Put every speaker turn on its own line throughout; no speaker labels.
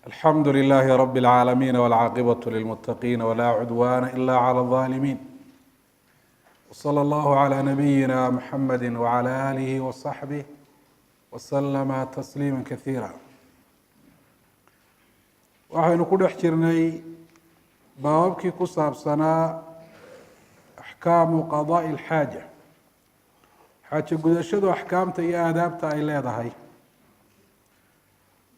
الحمد لله رب العالمين والعاقبة للمتقين ولا عدوان إلا على الظالمين وصلى الله على نبينا محمد وعلى آله وصحبه وسلم تسليما كثيرا. waxaynu ku dhex jirnay baababkii ku saabsanaa axkaamu qadaa'i alxaaja, xaajo gudashadu axkaamta iyo aadaabta ay leedahay.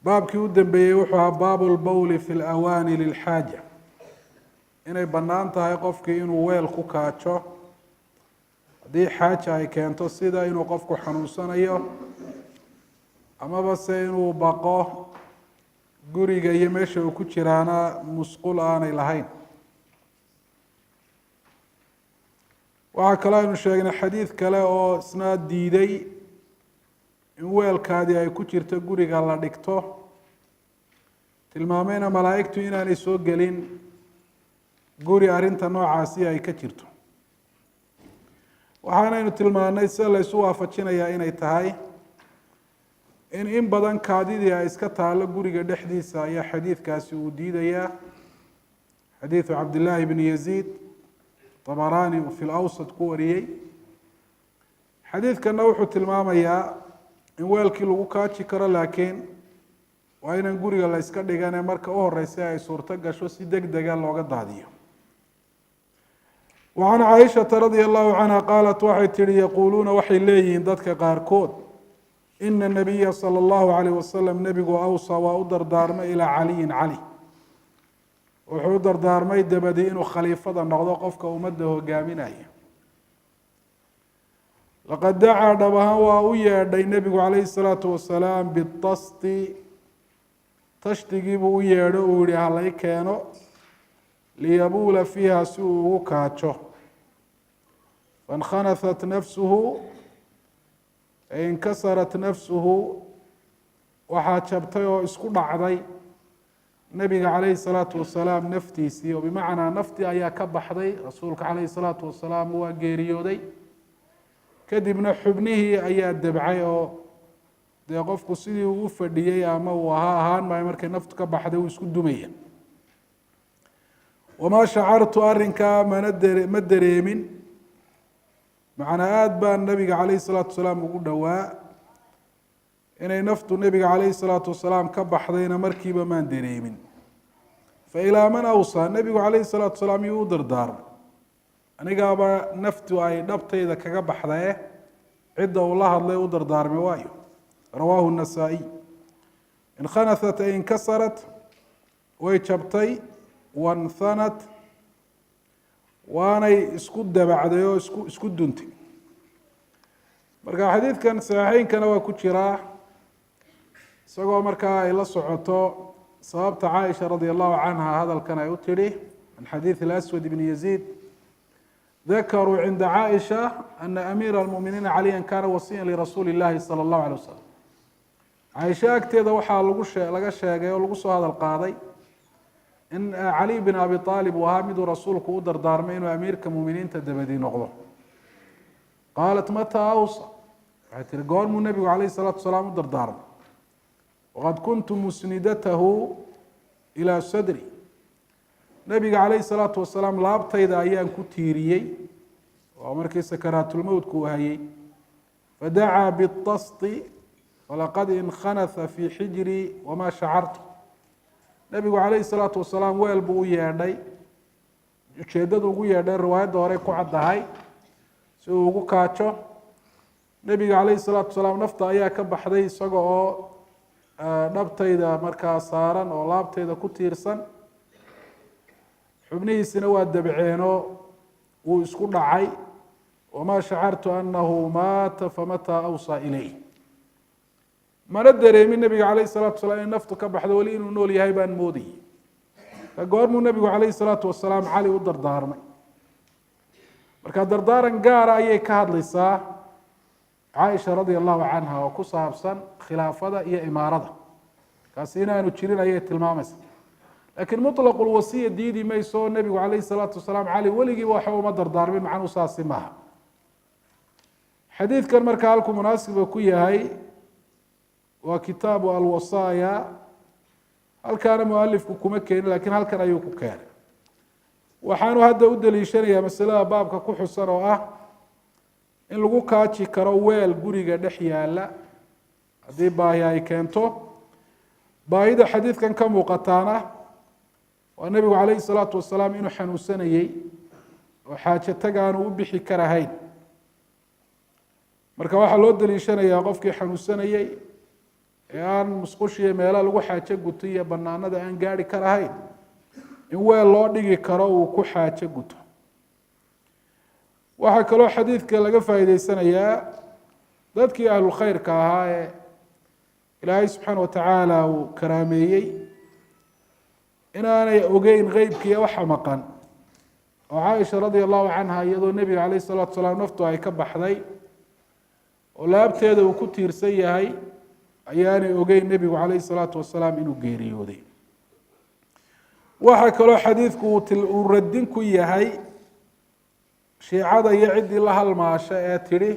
baabkii u dambeeyey wuxuu ahaa baabu lbowli fi lawaani lilxaaja, inay bannaan tahay qofkii inuu weel ku kaajo haddii xaaja ay keento, sida inuu qofku xanuunsanayo amaba se inuu baqo guriga iyo meesha uu ku jiraana musqul aanay lahayn. waxaa kaloo aynu sheegnay xadiid kale oo isna diiday in weelkaadii ay ku jirto guriga la dhigto, tilmaamayna malaa'igtu inaanay soo gelin guri arrinta noocaasi ay ka jirto. waxaanaynu tilmaanay sida la ysu waafajinayaa inay tahay in badan kaadidii ay iska taalo guriga dhexdiisa ayaa xadiidkaasi uu diidayaa. xadiidu cabdillaahi bni yaziid طabaraani uu fi lawsat ku wariyey. xadiidkana wuxuu tilmaamayaa in weelkii lagu kaaji karo, laakiin waa inaan guriga la yska dhigane marka u horeysa ay suurto gasho si deg dega looga daadiyo. wacan caaishata radia allahu canha qaalat waxay tihi yaquuluuna waxay leeyihiin dadka qaarkood ina nabiya sala allahu alayh wasalam nebigu awsaa waa u dardaarmay ilaa caliyin cali, wuxuu u dardaarmay dabadi inuu khaliifada noqdo qofka ummadda hogaaminaya. laqad dacaa dhab ahaan waa u yeedhay nebigu calayhi salaatu wasalaam bitasti, tashdigiibuu u yeedho uu yihi halay keeno, liyabuula fiiha si uu ugu kaajo. faاnkhanathat nafsuhu inkasarat nafsuhu, waxaa jabtay oo isku dhacday nebiga calayhi salaatu wasalaam naftiisii, oo bimacnaa naftii ayaa ka baxday. rasuulka calayhi salaatu wasalaam waa geeriyooday, kadibna xubnihii ayaa debcay oo dee qofku sidii uu u fadhiyey ama uu ahaan maayo markay naftu ka baxday uu isku dumaya. wamaa shacartu arrinkaa ma dareemin, macnaa aada baan nabiga calayhi salaatu wasalaam ugu dhowaa, inay naftu nebiga calayhi salaatu wasalaam ka baxdayna markiiba maan dareemin. fa ilaa man awsaa, nebigu calayhi salaatu wasalaam yuu u dardaarmay, anigaaba naftu ay dhabtayda kaga baxdae cidda uu la hadlay u dardaarmay waayo. rawaahu nasaa-iy. inkhanathat ay inkasarat, way jabtay, wanhanat waanay isku dabacday oo isku duntay. marka xadiidkan saxiixeynkana waa ku jiraa, isagoo markaa ay la socoto sababta caaisha radia allahu canha hadalkan ay u tidhi. min xadiid alaswad bni yaziid dakaruu cinda caaisha ana amiira almuminiina caliyan kana wasiyan lirasuuli llahi sala allahu alay wasalam. caaisha agteeda waxaa laga sheegay oo lagu soo hadal qaaday in cali bin abi aalib uu ahaa miduu rasuulku u dardaarmay inuu amiirka muminiinta dabadii noqdo. qaalat mataa awsa, waxay tihi goormuu nebigu calayhi salaatu wasalaam u dardaarmay. waqad kuntu musnidatahu ilaa sadri, nebiga calayhi salaatu wasalaam laabtayda ayaan ku tiiriyey oo markii sakaraatulmowtku uu hayay. fadacaa bitasti falaqad inkhanatha fii xijrii wamaa shacartu, nebigu calayhi salaatu wasalaam weel buu u yeedhay, ujeeddadu ugu yeedhay riwaayadda horey ku caddahay, si uu ugu kaajo. nebiga calayhi salaatu wasalaam nafta ayaa ka baxday isaga oo dhabtayda markaa saaran oo laabtayda ku tiirsan, xubnihiisina waa dabceenoo wuu isku dhacay. wamaa shacartu anahu maata famataa awsaa ilayh, mana dareemin nebiga calayhi salaatu wasalaam in naftu ka baxdo, weli inuu nool yahay baan moodayay. ka goormuu nebigu calayhi salaatu wasalaam cali u dardaarmay. marka dardaaran gaara ayay ka hadlaysaa caaisha radia allahu canha oo ku saabsan khilaafada iyo imaarada, kaasi inaanu jirin ayay tilmaamaysa. laakiin muطlaqu lwasiya diidi mayso, nebigu calayhi salaatu wasalaam cali weligiiba waxba uma dardaarmin, macnuu saasi maaha. xadiidkan marka halkuu munaasiba ku yahay waa kitaabu alwasaaya halkaana mualifku kuma keenin laakiin halkan ayuu ku keenay waxaanu hadda u daliishanayaa masalada baabka ku xusan oo ah in lagu kaaji karo weel guriga dhex yaala haddii baahi ay keento baahida xadiidkan ka muuqataana waa nebigu calayhi salaatu wasalaam inuu xanuunsanayey oo xaajo tagaanu u bixi karahayn marka waxaa loo daliishanayaa qofkii xanuunsanayey ee aan musqushiyo meelo lagu xaajo guto iyo banaanada aan gaari karahayn in weel loo dhigi karo uu ku xaajo guto waxaa kaloo xadiidka laga faa'iideysanayaa dadkii ahlu khayrka ahaa ee ilaahay subxaana watacaala uu karaameeyey inaanay ogeyn qeybkiiya waxa maqan oo caaisha radia allahu canha iyadoo nebiga calayh salatu salaam naftu ay ka baxday oo laabteeda uu ku tiirsan yahay ayaanay ogeyn nebigu calayhi salaatu wasalaam inuu geeriyooday waxaa kaloo xadiidku uu radin ku yahay shiicada iyo ciddii la halmaasha ee tidhi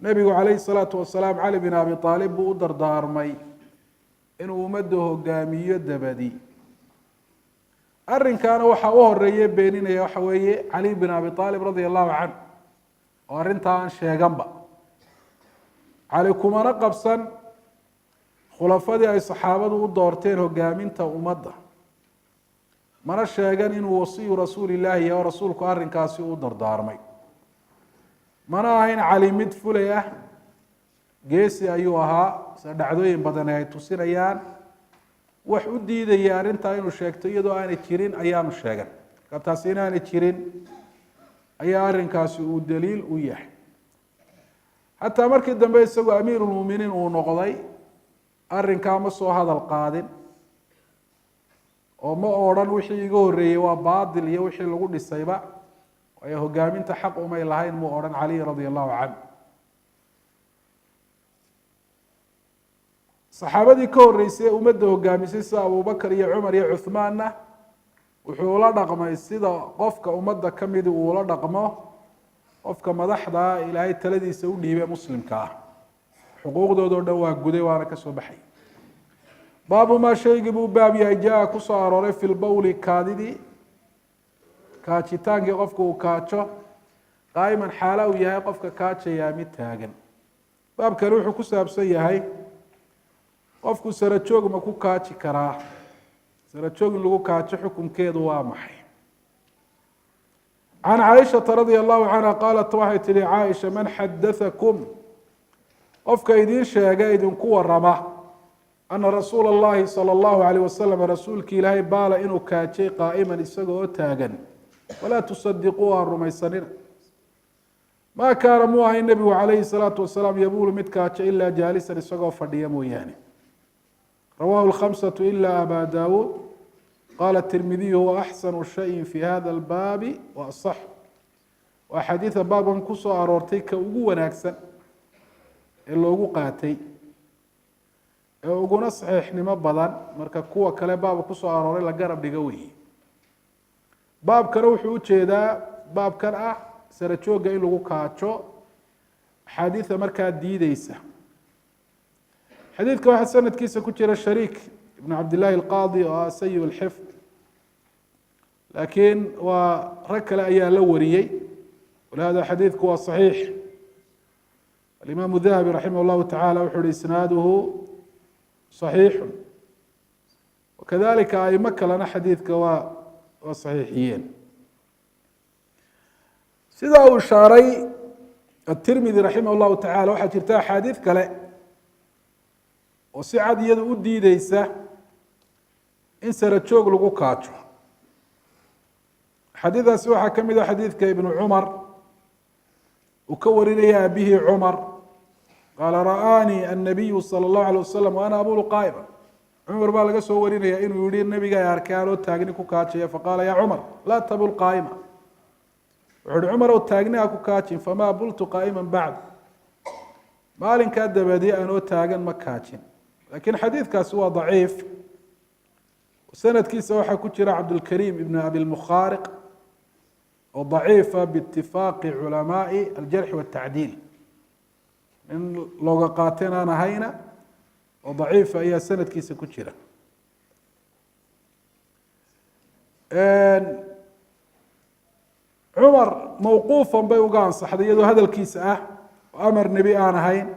nebigu calayhi salaatu wasalaam cali bin abi aalib buu u dardaarmay inuu ummadda hogaamiyo dabadi arrinkaana waxaa u horeeye beeninaya waxa weeye cali bin abi aalib radia allahu canh oo arrintaa aan sheeganba cali kumana qabsan khulafadii ay saxaabadu u doorteen hogaaminta ummadda mana sheegan inuu wasiyu rasuuli illaahi iyo rasuulku arrinkaasi u dardaarmay mana ahayn cali mid fulay ah geesi ayuu ahaa sida dhacdooyin badan ay tusinayaan wax u diidaya arrintaa inuu sheegto iyadoo aanay jirin ayaanu sheegan marka taasi inaanay jirin ayaa arrinkaasi uu daliil u yahay xataa markii dambe isagoo amiirulmuminiin uu noqday arrinkaa ma soo hadal qaadin oo ma odhan wixii iga horreeyey waa baatil iyo wixii lagu dhisayba waayo hogaaminta xaq umay lahayn muu odhan cali radia allahu canh saxaabadii ka horreysay ee ummadda hogaamisay sida abubakar iyo cumar iyo cuhmaanna wuxuu ula dhaqmay sida qofka ummadda ka midi uu ula dhaqmo qofka madaxdaa ilaahay taladiisa u dhiibay muslimka ah xuquuqdoodao dhan waa guday waana ka soo baxay baabu maa shaygii buu baab yahay jaa kusoo arooray fi lbowli kaadidii kaajitaankii qofka uu kaajo qaa'iman xaala uu yahay qofka kaajayaa mid taagan baabkani wuxuu ku saabsan yahay qofku sarajoog ma ku kaaji karaa sarajoog in lagu kaajo xukunkeedu waa maxay can caaishata radia allahu canha qaalat waxay tihi caaisha man xadatakum qofka idiin sheega idinku warama ana rasuula اllahi salى اllahu alayh wasalam rasuulki ilaahay baala inuu kaajay qaa'iman isaga oo taagan walaa tusadiquu aan rumaysanina maa kaana muu ahay nebigu calayhi salaatu wasalaam yabuulu mid kaajo ilaa jaalisan isagoo fadhiya mooyaane rawahu lkhamsatu ila aba daawuud qaala tirmidiyu huwa axsanu shayin fi hada albaabi wa asax waa xadiida baabkan kusoo aroortay ka ugu wanaagsan ee loogu qaatay ee uguna saxiixnimo badan marka kuwa kale baabka kusoo arooray la garab dhigo weeye baabkana wuxuu ujeedaa baabkan ah sarajoogga in lagu kaajo axaadiida markaa diideysa xadiidka waxaa sanadkiisa ku jira shariik ibn cabdillahi alqaadi oo ah sayi lxifd laakiin waa rag kale ayaa la wariyey walihada xadiidku waa saxiix alimaamu dahabi raximah llahu tacala wuxuu uhi isnaaduhu صaxiixu wakadalika aimo kalena xadiidka waa saxiixiyeen sida uu ishaaray atirmidi raximah llahu tacala waxaa jirta axaadiid kale oo si cad iyada u diideysa in sarajoog lagu kaajo xadiidaasi waxaa ka mid a xadiidka ibnu cumar uu ka warinaya abihii cumar qaala ra'aanii annabiyu sala allahu alay wasalam wa ana abulu qaa'ima cumar baa laga soo warinaya inuu yihi nabiga ay arkay anoo taagni ku kaajaya faqaala yaa cumar laa tabul qaa'ima wuxu uhi cumar ow taagni ha ku kaajin famaa bultu qaa'iman bacd maalinkaa dabadii anoo taagan ma kaajin laakiin xadiidkaasi waa daciif sanadkiisa waxaa ku jira cabdulkariim ibn abi lmukhaariq oo daciifa biitifaaqi culamaai aljarxi waatacdiil in looga qaateen aan ahayna oo daciifa ayaa sanadkiisa ku jira cumar mawquufan bay uga ansaxday iyadoo hadalkiisa ah oo amar nebi aan ahayn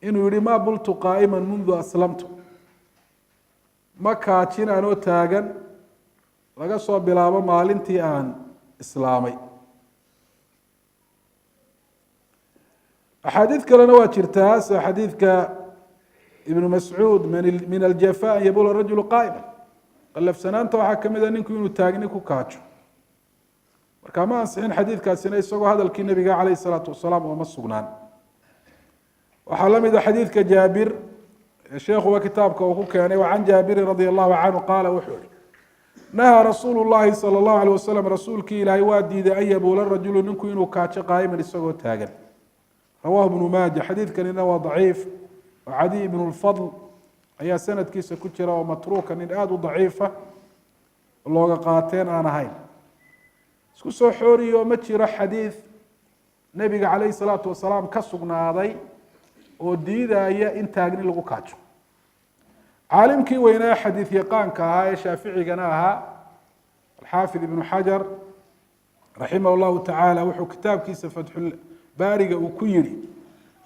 inuu yihi ma bultu qaa'ima mundu aslamtu ma kaajin anoo taagan laga soo bilaabo maalintii aan islaamay. axaadiid kalena waa jirtaa sida xadiidka ibnu mascuud min aljafa an yabula rajulu qaa'ima, qallafsanaanta waxaa kamid a ninku inuu taagni ku kaajo. marka ma ansixin xadiidkaasina isagoo hadalkii nabiga calayh salaatu wasalaam ooma sugnaan. waxaa la mid a xadiidka jaabir sheekhuba kitaabka uu ku keenay wacan jaabirin radia allahu canhu qaala wuxuu yihi nahaa rasuulu llahi sala allahu alay wasalam rasuulkii ilaahay waa diiday an yabuula rajulu ninku inuu kaajo qaa'iman isagoo taagan. rawahu ibnu maaja. xadiidkanina waa daciif oo cadiy ibnu lfadl ayaa sanadkiisa ku jira oo matruuka nin aada u daciifa looga qaateen aan ahayn. isku soo xooriyo ma jiro xadiid nebiga calayhi salaatu wasalaam ka sugnaaday oo diidaya in taagni lagu kaajo. caalimkii weynaa xadiid yaqaanka ahaa ee shaaficigana ahaa alxaafid ibnu xajar raximah llahu tacaala wuxuu kitaabkiisa fatxulbaariga uu ku yihi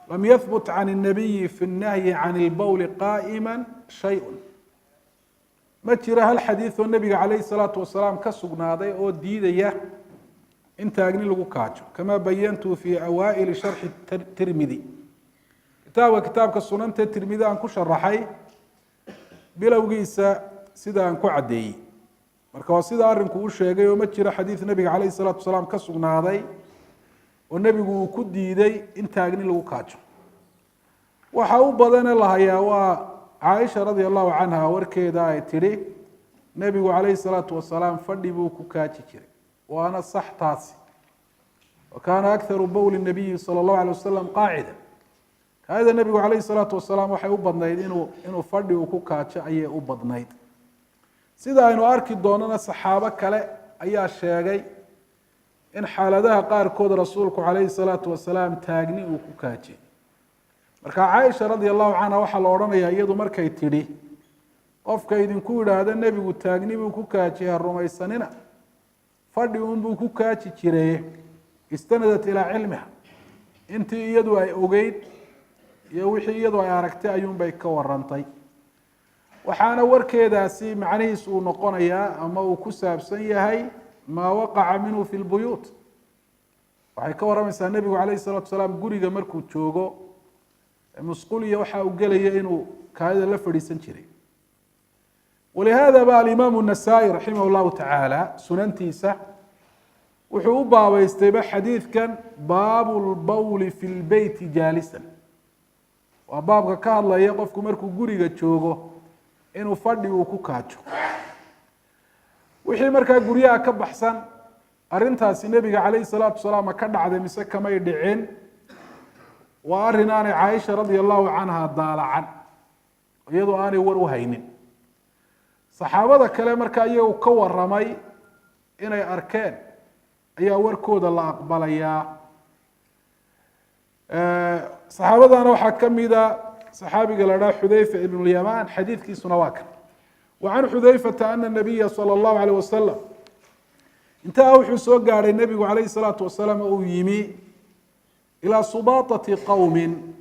lam yahbut can الnabiyi fi الnahyi can اlbowli qaa'ima shay-un. ma jiro hal xadiidoo nebiga calayhi salaatu wasalaam ka sugnaaday oo diidaya in taagni lagu kaajo kama bayantu fi awaa'ili sharxi tirmidi. kitaabka sunanta tirmidi aan ku sharaxay bilowgiisa sida aan ku caddeeyey. marka waa sida arinku u sheegay oo ma jiro xadiid nebiga calayhi salaatu wasalaam ka sugnaaday oo nebigu uu ku diiday in taagni lagu kaajo. waxa u badane la hayaa waa caaisha radia allahu canha warkeeda ay tidhi nebigu calayhi salaatu wasalaam fadhi buu ku kaaji jiray waana sax taasi. wa kaana akharu bowli nabiyi sala allahu alay wasalam qaacida. kaada nebigu calayhi salaatu wasalaam waxay u badnayd inuu fadhi uu ku kaajo ayay u badnayd. sida aynu arki doonana saxaabo kale ayaa sheegay in xaaladaha qaarkood rasuulku calayhi salaatu wasalaam taagni uu ku kaajay. marka caaisha radia allahu canha waxaa la odhanayaa iyadu markay tidhi qofka idinku yidhaahda nebigu taagni buu ku kaajay ha rumaysanina, fadhi unbuu ku kaaji jiraye istanadat ilaa cilmiha, intii iyadu ay ogeyd iyo wixii iyadu ay aragtay ayuunbay ka warantay. waxaana warkeedaasi macnihiis uu noqonayaa ama uu ku saabsan yahay maa waqaca minhu fi lbuyuut. waxay ka waramaysaa nebigu calayhi salatu wasalaam guriga markuu joogo musquliya waxa uu gelaya inuu kaadida la fadhiisan jiray. walihada ba alimaamu nasaa-i raximah llahu tacaala sunantiisa wuxuu u baabeystayba xadiidkan baabu lbowli fi lbeyti jaalisan. waa baabka ka hadlaya qofku markuu guriga joogo inuu fadhi uu ku kaajo. wixii markaa guryaha ka baxsan arrintaasi nebiga calayhi salaatu wasalaam ka dhacday mise kamay dhicin, waa arrin aanay caaisha radia allahu canha daalacan iyadoo aanay war u haynin. saxaabada kale markaa iyagu ka waramay inay arkeen ayaa warkooda la aqbalayaa. saxaabadana waxaa kamida saxaabiga la dhaha xudayfa ibn lyamaan xadiidkiisuna waa kan. wacan xudayfata ana nabiya sala allahu alayh wasalam intaa wuxuu soo gaadhay nebigu calayhi salaatu wasalaam oo uu yimi ilaa subaatati qowmin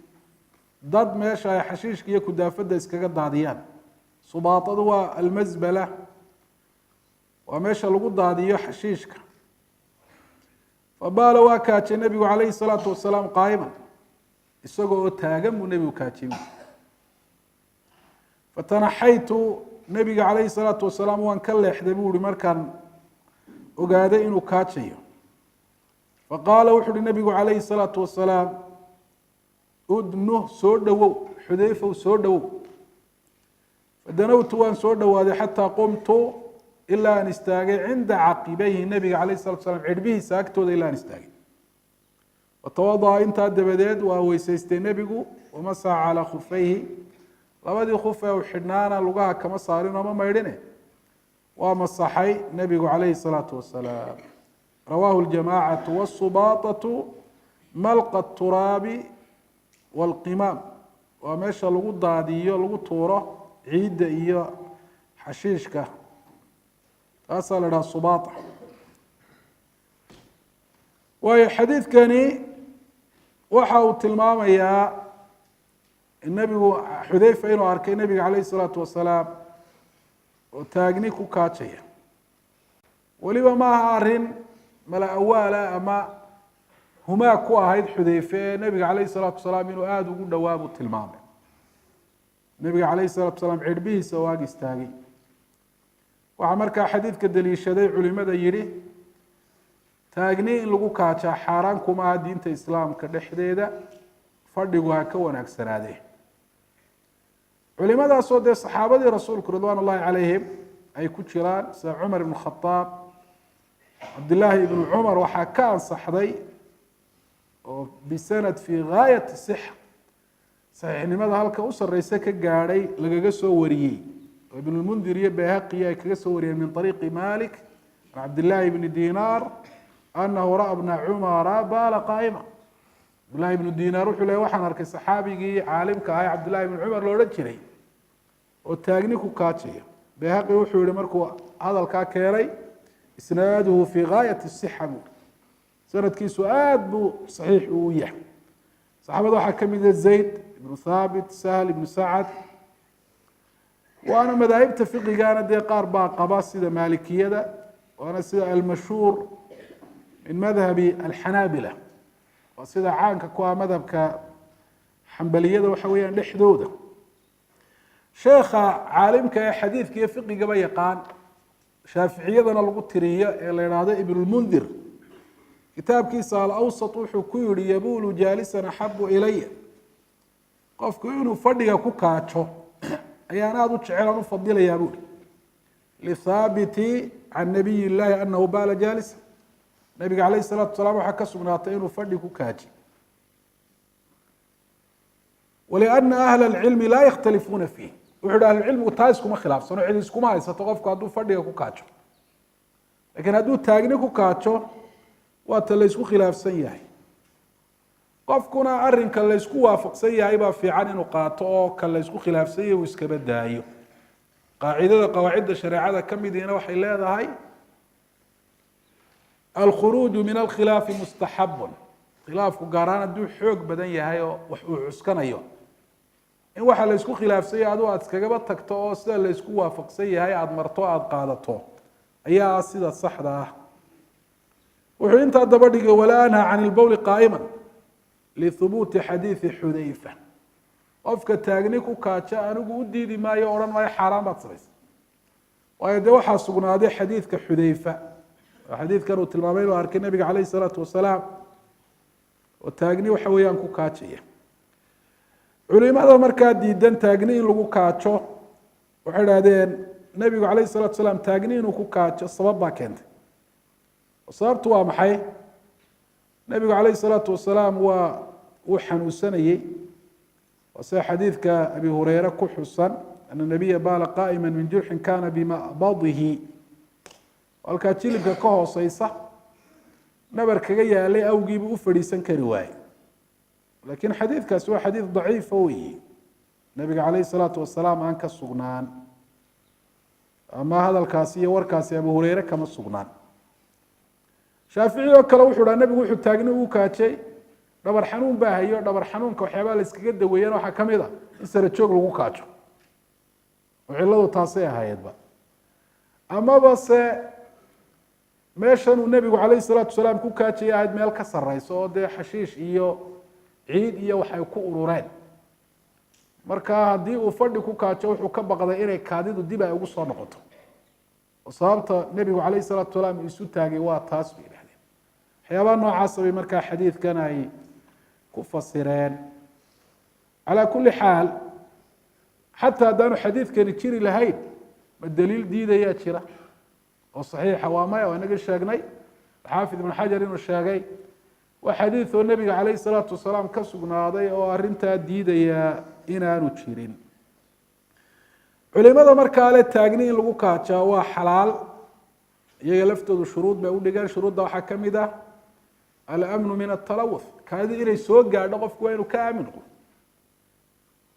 dad meesha ay xashiishka iyo kudaafadda iskaga daadiyaan. subaatadu waa almasbala, waa meesha lagu daadiyo xashiishka. fabaala waa kaajay nebigu calayhi salaatu wasalaam qaa'iman isagoo oo taagan buu nebigu kaajiyey. fatanaxaytu nebiga calayhi salaatu wasalaam waan ka leexday buu ihi markaan ogaaday inuu kaajayo. faqaala wuxu uhi nebigu calayhi salaatu wasalaam udnuh soo dhowow xudayfow soo dhowow. fadanowtu waan soo dhowaaday xataa qumtu ilaa aan istaagay cinda caqibayhi nebiga calayhi salatu wasalaam cirbihiisa agtooda ilaa aan istaagay. watawada'a intaa dabadeed waa weysaystay nebigu wamasaxa calaa khufayhi labadii khuf ee uu xidhnaana lugaha kama saarin ooma maydhine waa masaxay nebigu calayhi salaatu wasalaam. rawaahu ljamaacatu wasubaatatu malqa turaabi walqimaam waa meesha lagu daadiyo lagu tuuro ciidda iyo xashiishka taasaa la dhaha subaata. waayo xadiidkani waxa uu tilmaamayaa nebigu xudayfa inuu arkay nebiga calayhi salaatu wasalaam oo taagni ku kaajaya. weliba ma aha arrin mala awaala ama humaa ku ahayd xudayfe ee nebiga calayhi salaatu wasalaam inuu aada ugu dhowaa buu tilmaamay. nebiga calayhi salaatu wasalaam cirbihiisa oo ag istaagay. waxaa markaa xadiidka daliishaday culimada yidhi taagni in lagu kaajaa xaaraan kuma aha diinta islaamka dhexdeeda, fadhigu ha ka wanaagsanaadee. culimadaasoo dee saxaabadii rasuulku ridwaan ullahi calayhim ay ku jiraan sida cumar ibn khadaab, cabdillaahi ibnu cumar waxaa ka ansaxday oo bisanad fii gaayati sixa, saxiixnimada halka u sarreysa ka gaadhay lagaga soo wariyey oo ibnulmundir iyo bayhaqiya ay kaga soo wariyeen min ariiqi malik can cabdillaahi bni dinaar anahu ra'a bna cumara baala qaa'ima. cabdillahi ibnu dinaar wuxuu leey waxaan arkay saxaabigii caalimka ahay cabdillahi ibnu cumar lo odhan jiray oo taagni ku kaajaya. bayhaqi wuxuu yihi markuu hadalkaa keenay isnaaduhu fii gaayati sixa buu, sanadkiisu aada buu saxiix uu u yahay. saxaabada waxaa ka mid ah zayd ibnu thaabit, sahl ibnu sacad, waana madaahibta fiqigana dee qaar baa qaba sida maalikiyada, waana sida almashhuur min madhabi alxanaabila, waa sida caanka ku ah madhabka xambaliyada waxa weeyaan dhexdooda. sheekha caalimka ee xadiidka iyo fiqigaba yaqaan, shaaficiyadana lagu tiriyo ee la idhaahdo ibnulmundir, kitaabkiisa alawsat wuxuu ku yihi yabulu jaalisan axabu ilaya, qofku inuu fadhiga ku kaajo ayaan aada u jecelan u fadilayaa buuri, lithaabiti can nabiy llahi anahu baala jaalisa, nabiga calayhi salaatu wasalaam waxaa ka sugnaatay inuu fadhi ku kaaji. waliana ahla alcilmi laa yakhtalifuuna fiih, wuxuu hi ahlucilmigu taa iskuma khilaafsano, cid iskuma haysato qofku hadduu fadhiga ku kaajo. lakiin hadduu taagni ku kaajo waa ta laysku khilaafsan yahay. qofkuna arinka laysku waafaqsan yahay baa fiican inuu qaato oo ka laysku khilaafsan yahay uu iskaba daayo. qaacidada qawaacidda shareecada ka midiina waxay leedahay alkhuruuju min alkhilaafi mustaxabun, khilaafku gaaraan hadduu xoog badan yahay oo wax uu cuskanayo, in waxa laysku khilaafsan yahay adu aad iskagaba tagto oo sida laysku waafaqsan yahay aada marto aada qaadato ayaa sida saxda ah. wuxuu intaa daba dhigay walaa anha can ilbowli qaa'ima lihubuuti xadiidi xudayfa, qofka taagni ku kaaja anigu u diidi maayo o odhan maayo xaaraan baad samaysa, waayo dee waxaa sugnaaday xadiidka xudayfa, xadiidkan uu tilmaamay inuu arkay nabiga calayhi salaatu wasalaam oo taagni waxa weeyaan ku kaajaya. culimada markaa diidan taagni in lagu kaajo waxay idhahdeen nabigu calayhi salatu wasalaam taagni inuu ku kaajo sabab baa keentay. sababtu waa maxay? nabigu calayhi salaatu wasalaam wuu xanuunsanayey, waa sida xadiidka abi hureyre ku xusan ana nabiya baala qaa'ima min jurxin kana bimaqbadihi, halkaa jilibka ka hooseysa nabar kaga yaalay awgiibuu u fadhiisan kari waaye. laakiin xadiidkaasi waa xadiid daciifa weeye, nabiga calayhi salaatu wasalaam aan ka sugnaan, ama hadalkaasi iyo warkaasi abu hureyre kama sugnaan. shaafici oo kale wuxuu dhaha nabigu wuxuu taagni ugu kaajay dhabar xanuun baa hayo, dhabar xanuunka waxyaabaa la iskaga daweeyana waxaa ka mid a in sara joog lagu kaajo, oo cilladu taasay ahaydba. amaba se meeshan uu nebigu calayhi salaatu wasalaam ku kaajaya ahayd meel ka sarreyso oo dee xashiish iyo ciid iyo waxay ku urureen, marka haddii uu fadhi ku kaajo wuxuu ka baqday inay kaadidu dib ay ugu soo noqoto, oo sababta nebigu calayhi salaatu wasalaam isu taagay waa taas bay yidhahdeen. waxyaabaha noocaasa bay markaa xadiidkan ay ku fasireen. calaa kulli xaal, xataa haddaanu xadiidkani jiri lahayn ma daliil diidayaa jira oo saxiixa? waa maya, waa inaga sheegnay xaafid ibn xajar inuu sheegay waa xadiid oo nebiga calayhi salaatu wasalaam ka sugnaaday oo arrintaa diidaya inaanu jirin. culimada markaa le taagni in lagu kaajaa waa xalaal, iyaga laftoodu shuruud bay udhigeen. shuruudda waxaa ka mid ah alamnu min atalawuth, kaadi inay soo gaadho qofku waa inuu ka aamin noqo.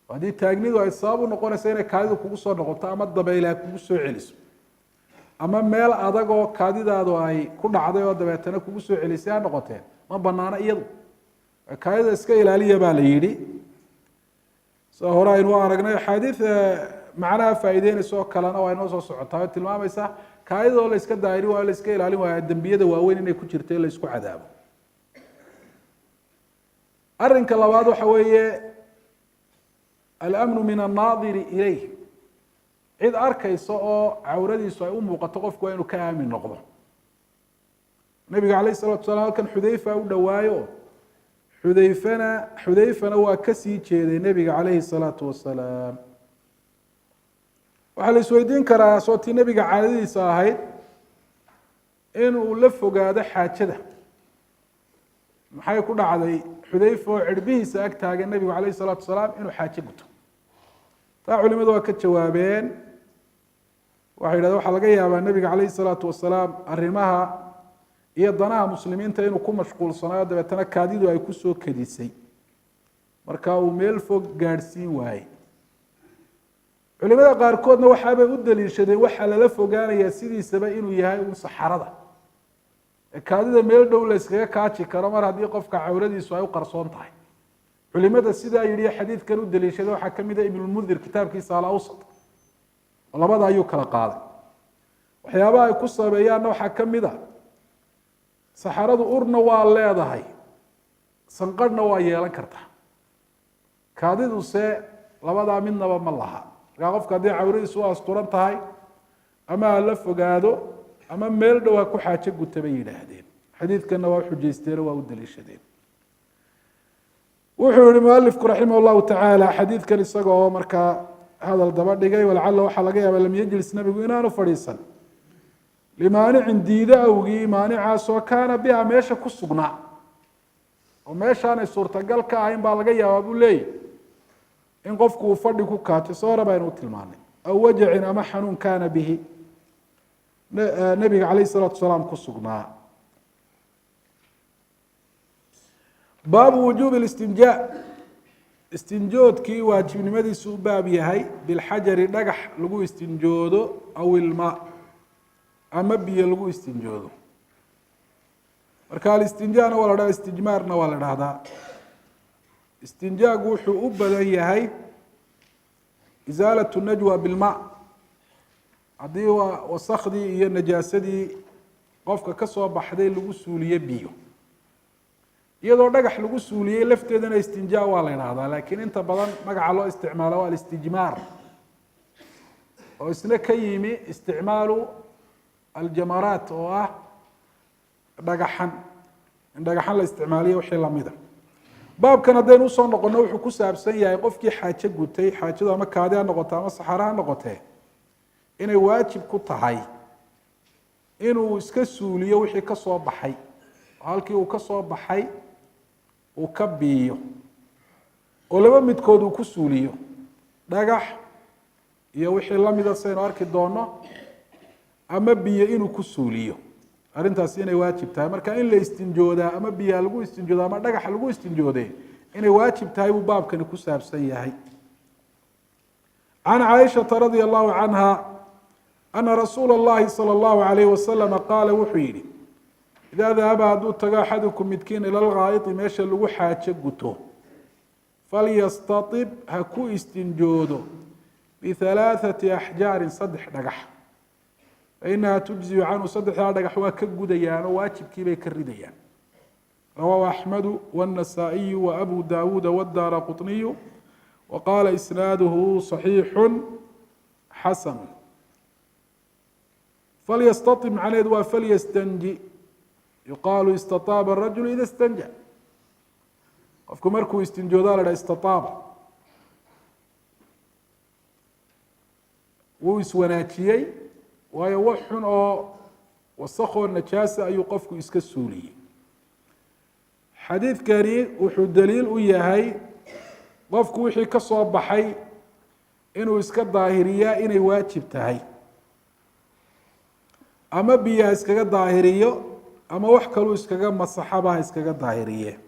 haddii taagnidu ay sabab u noqonaysa inay kaadidu kugu soo noqoto ama dabayl ay kugu soo celiso, ama meel adag oo kaadidaadu ay ku dhacday oo dabeetana kugu soo celisay ha noqoteen ma banaana iyadu kaadida iska ilaaliya baa la yidhi soo hore aynu aragnay axaadiid macnaha faa'iideynaysa oo kalena waa inoo soo socotaa oo tilmaamaysa kaadida oo la iska daahiri waayo la iska ilaalin waayo dembiyada waaweyn inay ku jirto in la isku cadaabo arrinka labaad waxa weeye alamnu min annaadiri ilayh cid arkaysa oo cawradiisu ay u muuqato qofku waa inuu ka aamin noqdo nabiga calayh salatu wasalaam halkan xudayfa u dhowaayo xudayfana waa kasii jeeday nebiga calayhi salaatu wasalaam waxaa la isweydiin karaa soo tii nebiga caadadiisa ahayd inuu la fogaado xaajada maxay ku dhacday xudayfa oo cirbihiisa ag taagay nebigu calayhi salaatu wasalaam inuu xaajo guto taa culimadu waa ka jawaabeen waxay yidhahdeen waxaa laga yaabaa nebiga calayhi salaatu wasalaam arrimaha iyo danaha muslimiinta inuu ku mashquulsanayo dabeetana kaadidu ay kusoo kadisay marka uu meel fog gaadhsiin waayey culimada qaarkoodna waxaabay u daliishadeen waxaa lala fogaanayaa sidiisaba inuu yahay un saxarada kaadida meel dhow la iskaga kaaji karo mar haddii qofka cawradiisu ay u qarsoon tahay culimada sidaa yidhi xadiidkan u daliishaday waxaa ka mid a ibnulmundir kitaabkiisa alawsat oo labada ayuu kala qaaday waxyaabaha ay ku sameeyaanna waxaa ka mid a saxaradu urna waa leedahay sanqadhna waa yeelan kartaa kaadiduse labadaa midnaba ma laha markaa qofka haddii cawradiisu u asturan tahay ama ha la fogaado ama meel dhow ha ku xaajo guta bay yidhaahdeen xadiidkanna waa xujaysteeno waa u daliishadeen wuxuu yihi mualifku raximah llahu tacaala xadiidkan isaga oo markaa hadal daba dhigay walacala waxaa laga yaaba lam yajlis nabigu inaanu fadhiisan limaanicin diido awgii maanicaasoo kaana biha meesha ku sugnaa oo meeshaanay suurtagal ka ahayn baa laga yaabaa buu leeyahy in qofku uu fadhi ku kaajo soo hore baynu u tilmaanay aw wajacin ama xanuun kaana bihi nabiga calayh salaatu wasalaam ku sugnaa baabu wujuubi listinjaa istinjoodkii waajibnimadiisu u baab yahay bilxajari dhagax lagu istinjoodo aw ilmaa ama biyo lagu istinjoodo marka alistinjaana waa la dhaha istijmaarna waa la dhahdaa istinjaagu wuxuu u badan yahay isaalatu najwa bilmaa haddii waa wasakhdii iyo najaasadii qofka ka soo baxday lagu suuliye biyo iyadoo dhagax lagu suuliyey lafteedana istinjaa waa la idhaahdaa laakiin inta badan magaca loo isticmaalo waa alistijmaar oo isna ka yimi isticmaalu aljamaraat oo ah dhagaxan in dhagaxan la isticmaaliyo wixii lamida baabkan haddaynu usoo noqono wuxuu ku saabsan yahay qofkii xaajo gutay xaajadu ama kaadi ha noqoto ama saxaro ha noqotee inay waajib ku tahay inuu iska suuliyo wixii ka soo baxay oo halkii uu ka soo baxay uu ka biiyo oo laba midkood uu ku suuliyo dhagax iyo wixii lamida saynu arki doono ama biyo inuu ku suuliyo arrintaasi inay waajib tahay marka in la istinjoodaa ama biyaha lagu istinjoodo ama dhagaxa lagu istinjoode inay waajib tahay buu baabkani ku saabsan yahay can caaishata radia allahu canha ana rasuula اllahi salى اllahu alayh wasalama qaala wuxuu yihi idaa dahaba hadduu tago axadukum midkiin ila lghaa'iti meesha lagu xaajo guto falyastaib ha ku istinjoodo bihalaaثati axjaarin saddex dhagax fainaha tujziyu canhu saddexdaa dhagax waa ka gudayaan oo waajibkii bay ka ridayaan rawaahu axmedu wاnasaa'iyu waabu daawuuda wاdaara quطniyu waqaala isnaaduhu صaxiixu xasan falyastaib macnaheedu waa falyastanji yuqaalu istaaaba arajulu ida stanja qofku markuu istinjoodaa la dhaha istaaaba wuu iswanaajiyey waayo wax xun oo wasakoo najaasa ayuu qofku iska suuliyey xadiidkani wuxuu daliil u yahay qofku wixii ka soo baxay inuu iska daahiriyaa inay waajib tahay ama biyaha iskaga daahiriyo ama wax kaluu iskaga masaxaba ha iskaga daahiriye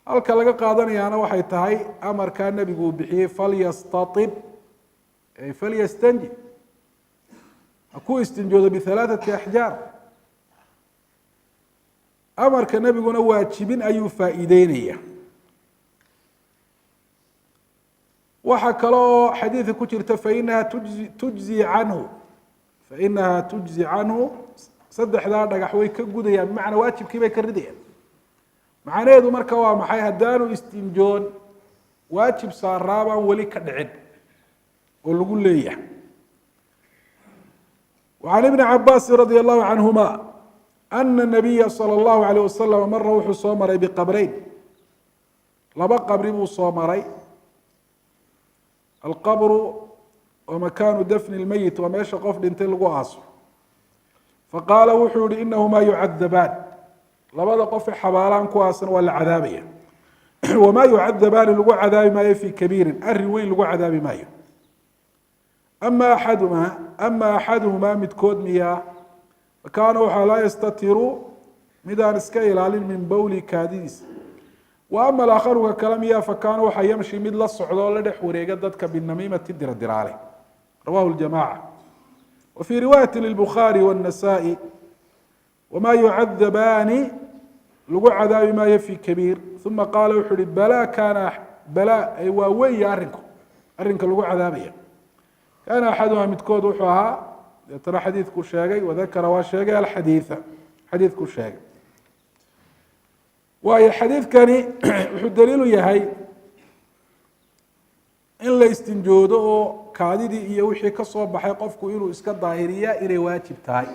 halka laga qaadanayaana waxay tahay amarkaa nebigu uu bixiyey falyastaib falyastanji ha ku istinjoodo bihalaathati axjaar. amarka nebiguna waajibin ayuu faa'iideynaya. waxaa kale oo xadiidka ku jirta fainaha tujzi canhu saddexdaa dhagax way ka gudayaan, bimacnaa waajibkii bay ka ridayaan. macnaheedu marka waa maxay? haddaanu istinjoon waajib saaraabaan weli ka dhicin oo lagu leeyahay. وعن ابن عباس رضي الله عنهما أن النبي صلى الله عليه وسلم mara wuxuu soo maray بqبreyn, laba qabri buu soo maray. الqبر wa makaanu dfن الmeyit, waa meesha qof dhintay lagu aaso. faqaala wuxuu yihi inahumaa yucadabaan, labada qofe xabaalaan ku aasan waa la cadaabaya. wamaa yucadabaani lagu cadaabi maayo fii kabiirin, arrin weyn lagu cadaabi maayo. ama axaduhumaa midkood miyaa fakaana waxaa laa yastatiru midaan iska ilaalin min bowli kaadidiisa. wa ama alaakharuka kale miyaa fakaana waxaa yamshi mid la socdo oo la dhex wareega dadka binamiimati diradiraale. rawahu ljamaca. wa fii riwaayati lilbukhaari wاnnasaa-i wamaa yucadabaani lagu cadaabi maayo fi kabiir. uma qaala wuxuu uhi balaa ay waa weya arrinka lagu cadaabaya. kaana axaduhaa midkood wuxuu ahaa, deetana xadiidkuu sheegay, wadakara waa sheegay alxadiida, xadiidkuu sheegay. waayo xadiidkani wuxuu daliilu yahay in la istinjoodo oo kaadidii iyo wixii ka soo baxay qofku inuu iska daahiriyaa inay waajib tahay.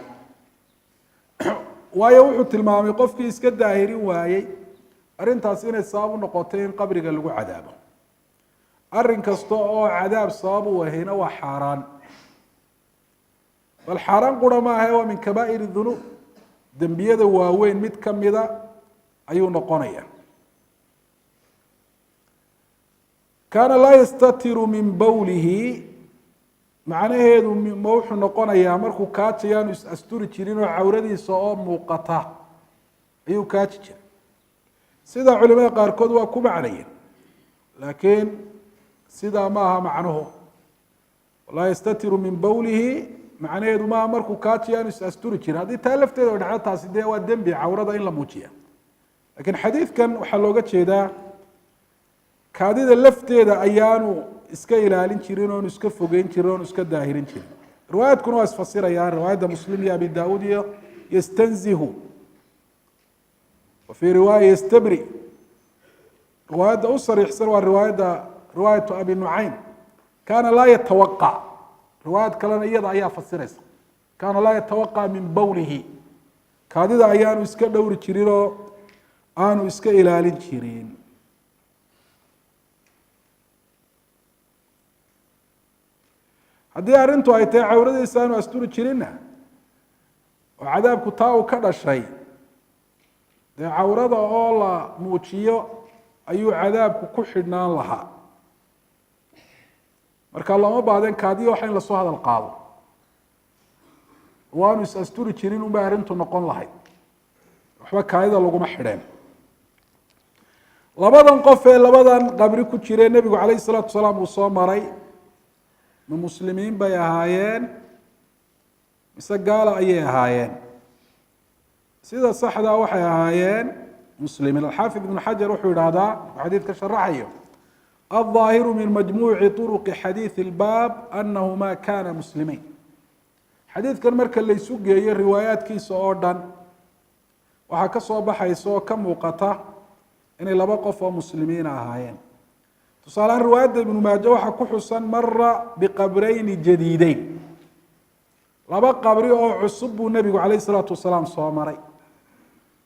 waayo wuxuu tilmaamay qofkii iska daahirin waayey arrintaas inay sabab u noqotay in qabriga lagu cadaabo. arrin kasta oo cadaab sabab u wahayna waa xaaraan, bal xaaraan qura maaha, waa min kabaa'ir dunuub, dembiyada waaweyn mid kamida ayuu noqonaya. kaana laa yastatiru min bowlihi, macnaheedu ma wuxuu noqonayaa markuu kaaji aanu is asturi jirin oo cawradiisa oo muuqata ayuu kaaji jiray. sidaa culimada qaarkood waa ku macnayeen, laakiin sidaa ma aha macnuhu. laa yastatiru min bowlihi macnaheedu maaha markuu kaaji aanu is asturi jirin. haddii taa lafteeda o dhacdo taasi dee waa dembi cawrada in la muujiya. lakiin xadiidkan waxaa looga jeedaa kaadida lafteeda ayaanu iska ilaalin jirin, oonu iska fogeyn jirin, oonu iska daahirin jirin. riwaayaadkuna waa isfasirayaan. riwaayadda muslim iyo abi daauud iyo yastanzihu, wa fii riwaaya yastabri. riwaayadda u sariixsan waa riwaayatu abi nucaym, kaana laa yatawaqac. riwaayad kalena iyada ayaa fasiraysa, kaana laa yatawaqac min bowlihi, kaadida ayaanu iska dhowri jirin oo aanu iska ilaalin jirin. haddii arrintu ay tahay cawradiisa aanu asturi jirinna oo cadaabku taa uu ka dhashay, dee cawrada oo la muujiyo ayuu cadaabku ku xidhnaan lahaa. marka looma baadeen kaadiyo waxa in lasoo hadal qaado, waanu is asturi jirin unbay arrintu noqon lahayd, waxba kaadida laguma xidheen. labadan qof ee labadan qabri ku jiree nebigu calayhi salaatu wasalaam uu soo maray, ma muslimiin bay ahaayeen mise gaala ayay ahaayeen? sida saxdaa waxay ahaayeen muslimiin. alxaafid ibnu xajar wuxuu idhaahdaa, xadiidka sharaxayo, الظاهر من مجموع طرق حديث الباب أنهما كانا مسلمين. xadiidkan marka la isu geeyo riwaayaadkiisa oo dhan waxaa ka soo baxaysa oo ka muuqata inay laba qof oo muslimiin ahaayeen. tusaalehaan riwaayadda ibnu maaje waxaa ku xusan mara biqabrayni jadiideyn, laba qabri oo cusub buu nebigu calayh isalaatu wasalaam soo maray.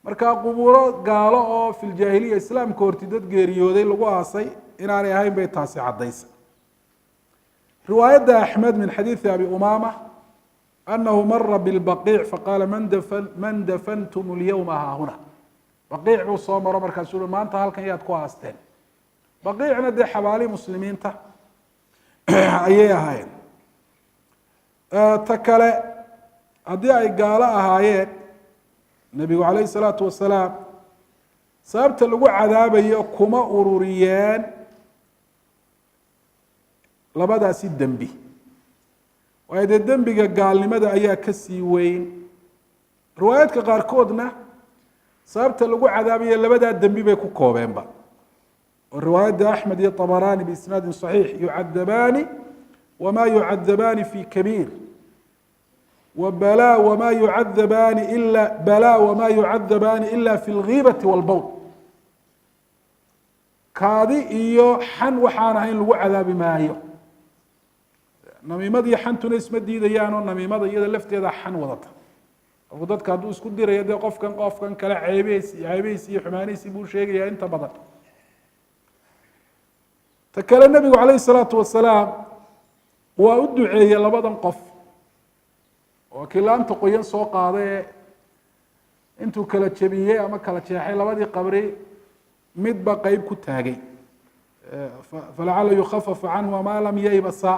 markaa qubuuro gaalo oo fi ljaahiliya islaamka horti dad geeriyooday lagu aasay inaanay ahayn bay taasi caddaysa. riwaayadda axmed min xadiidi abi umaama anahu mara bilbaqiic faqaala man dafantum lyowma haahuna. baqiic buu soo maro markaasuu ui maanta halkan yaad ku aasteen. baqiicna dee xabaalii muslimiinta ayay ahaayeen. ta kale haddii ay gaalo ahaayeen, nebigu calayh salaatu wasalaam sababta lagu cadaabayo kuma ururiyeen labadaasi dembi. waayo dee dembiga gaalnimada ayaa ka sii weyn riwaayaadka qaarkoodna sababta lagu cadaabayo labadaa dembi bay ku koobeenba oo riwaayadda axmed iyo طabaraani biisnaadin صaxiix yucadabaani wma yucadabaani fi kabiir وبلا وما يعذبان إلا في الغيبة والبول kaadi iyo xan waxaan ahayn lagu cadaabi maayo namiimada iyo xantuna isma diidayaanoo namiimada iyada lafteeda xan wadata qofku dadka hadduu isku dirayo dee qofkan kale ceebeys iyo xumaanaysi buu sheegayaa inta badan ta kale nebigu calayhi الsalaatu wasalaam waa u duceeyey labadan qof oo kii laanta qoyan soo qaaday intuu kala jebiyey ama kala jeexay labadii qabri midba qeyb ku taagay falacala yukhafafa canhu ma lam yaybasa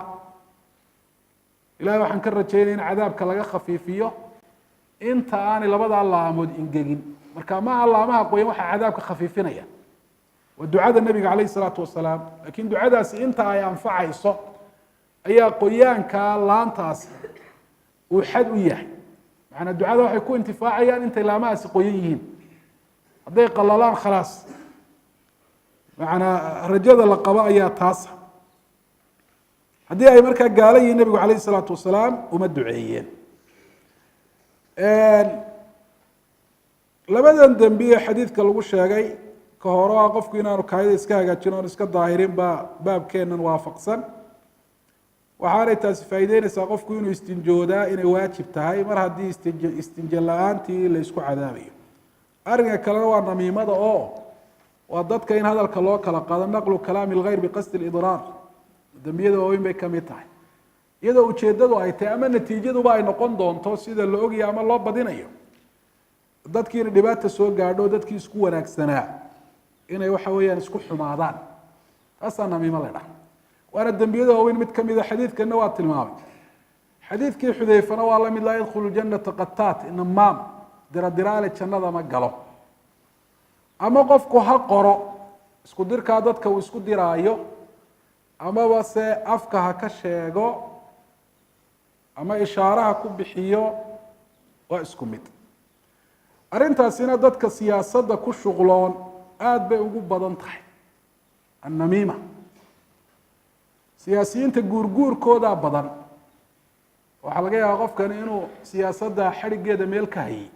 ilahay waxaan ka rajaynaya in cadaabka laga khafiifiyo inta aanay labadaa laamood ingegin marka maaha laamaha qoyan waxaa cadaabka khafiifinaya waa ducada nebiga calayh الsalaatu wasalaam lakin ducadaasi inta ay anfacayso ayaa qoyaankaa laantaasi uu xad u yahay macanaa ducada waxay ku intifaacayaan intay laamahaasi qoyan yihiin hadday qalalaan khalaas macanaa rajada la qabo ayaa taasa haddii ay markaa gaala yihiin nebigu calayh الsalaatu wasalaam uma duceeyeen labadan dembi ee xadiidka lagu sheegay ka hore a qofku inaanu kaayada iska hagaajin oon iska daahirin baa baabkeenan waafaqsan waxaanay taasi faa'iideynaysaa qofku inuu istinjoodaa inay waajib tahay mar haddii istinjo la-aantii la isku cadaabayo arrinka kalena waa namiimada oo waa dadka in hadalka loo kala qaado naqlu kalaami اlgayr biqasdi اlidraar dembiyada waaweyn bay kamid tahay iyadoo ujeedadu ay tahay ama natiijaduba ay noqon doonto sida la ogaya ama loo badinayo dadkiina dhibaata soo gaadho dadkii isku wanaagsanaa inay waxa weeyaan isku xumaadaan taasaa namiimo la dhaha waana dembiyada waaweyn mid kamid a xadiidkana waa tilmaamay xadiidkii xudeyfana waa lamid laa yadkhulu janata qataat namaam diradiraale jannada ma galo ama qofku ha qoro isku dirkaa dadka uu isku diraayo amaba se afka ha ka sheego ama ishaaraha ku bixiyo waa isku mid arrintaasina dadka siyaasadda ku shuqloon aada bay ugu badan tahay annamiima siyaasiyiinta guurguurkoodaa badan waxaa laga yaabaa qofkani inuu siyaasadda xadhiggeeda meel ka hayay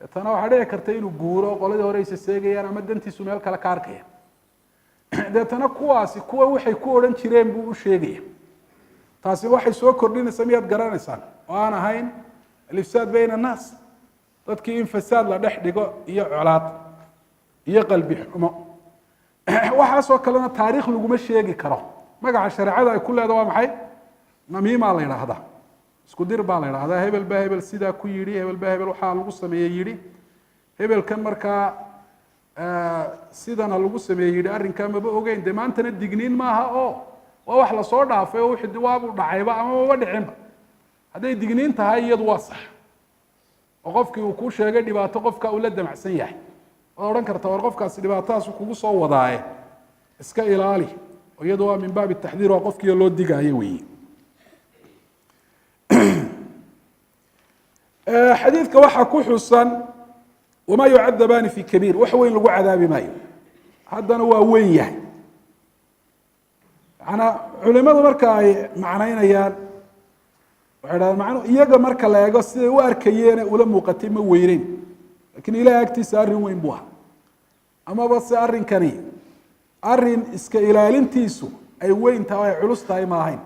deetana waxaa dhici karta inuu guuro qoladii hore aysa seegayaan ama dantiisu meel kale ka arkaya deetana kuwaasi kuwa waxay ku odhan jireen buu u sheegaya taasi waxay soo kordhinaysaa miyaad garanaysaan oo aan ahayn alifsaad bayna annaas dadkii in fasaad la dhex dhigo iyo colaad iyo qalbi xumo waxaasoo kalena taariikh laguma sheegi karo magaca shareecada ay ku leeda waa maxay namiimaa la yidhaahdaa isku dir baa la yidhahdaa hebel baa hebel sidaa ku yidhi hebel baa hebel waxaa lagu sameeyey yidhi hebelkan markaa sidana lagu sameeyey yidhi arrinkaa maba ogeyn dee maantana digniin maaha oo waa wax lasoo dhaafay oo wixii waabuu dhacayba ama maba dhicinba hadday digniin tahay iyadu waa sax oo qofkii uu kuu sheegay dhibaato qofka uu la damacsan yahay waad odhan karta war qofkaasi dhibaatadaas kugu soo wadaaye iska ilaali oo iyadu waa min baabi taxdiir waa qofkiio loo digaayo weeye xadiidka waxaa ku xusan wamaa yucadabaani fi kabiir wax weyn lagu cadaabi maayo haddana waa weyn yahay maanaa culimadu marka ay macnaynayaan waxay dhahdeen macnuu iyaga marka la eego siday u arkayeene ula muuqatay ma weyneyn lakin ilahay agtiisa arrin weyn buu ahaa amaba se arrinkani arrin iska ilaalintiisu ay weyn tahay ay culus tahay ma ahayn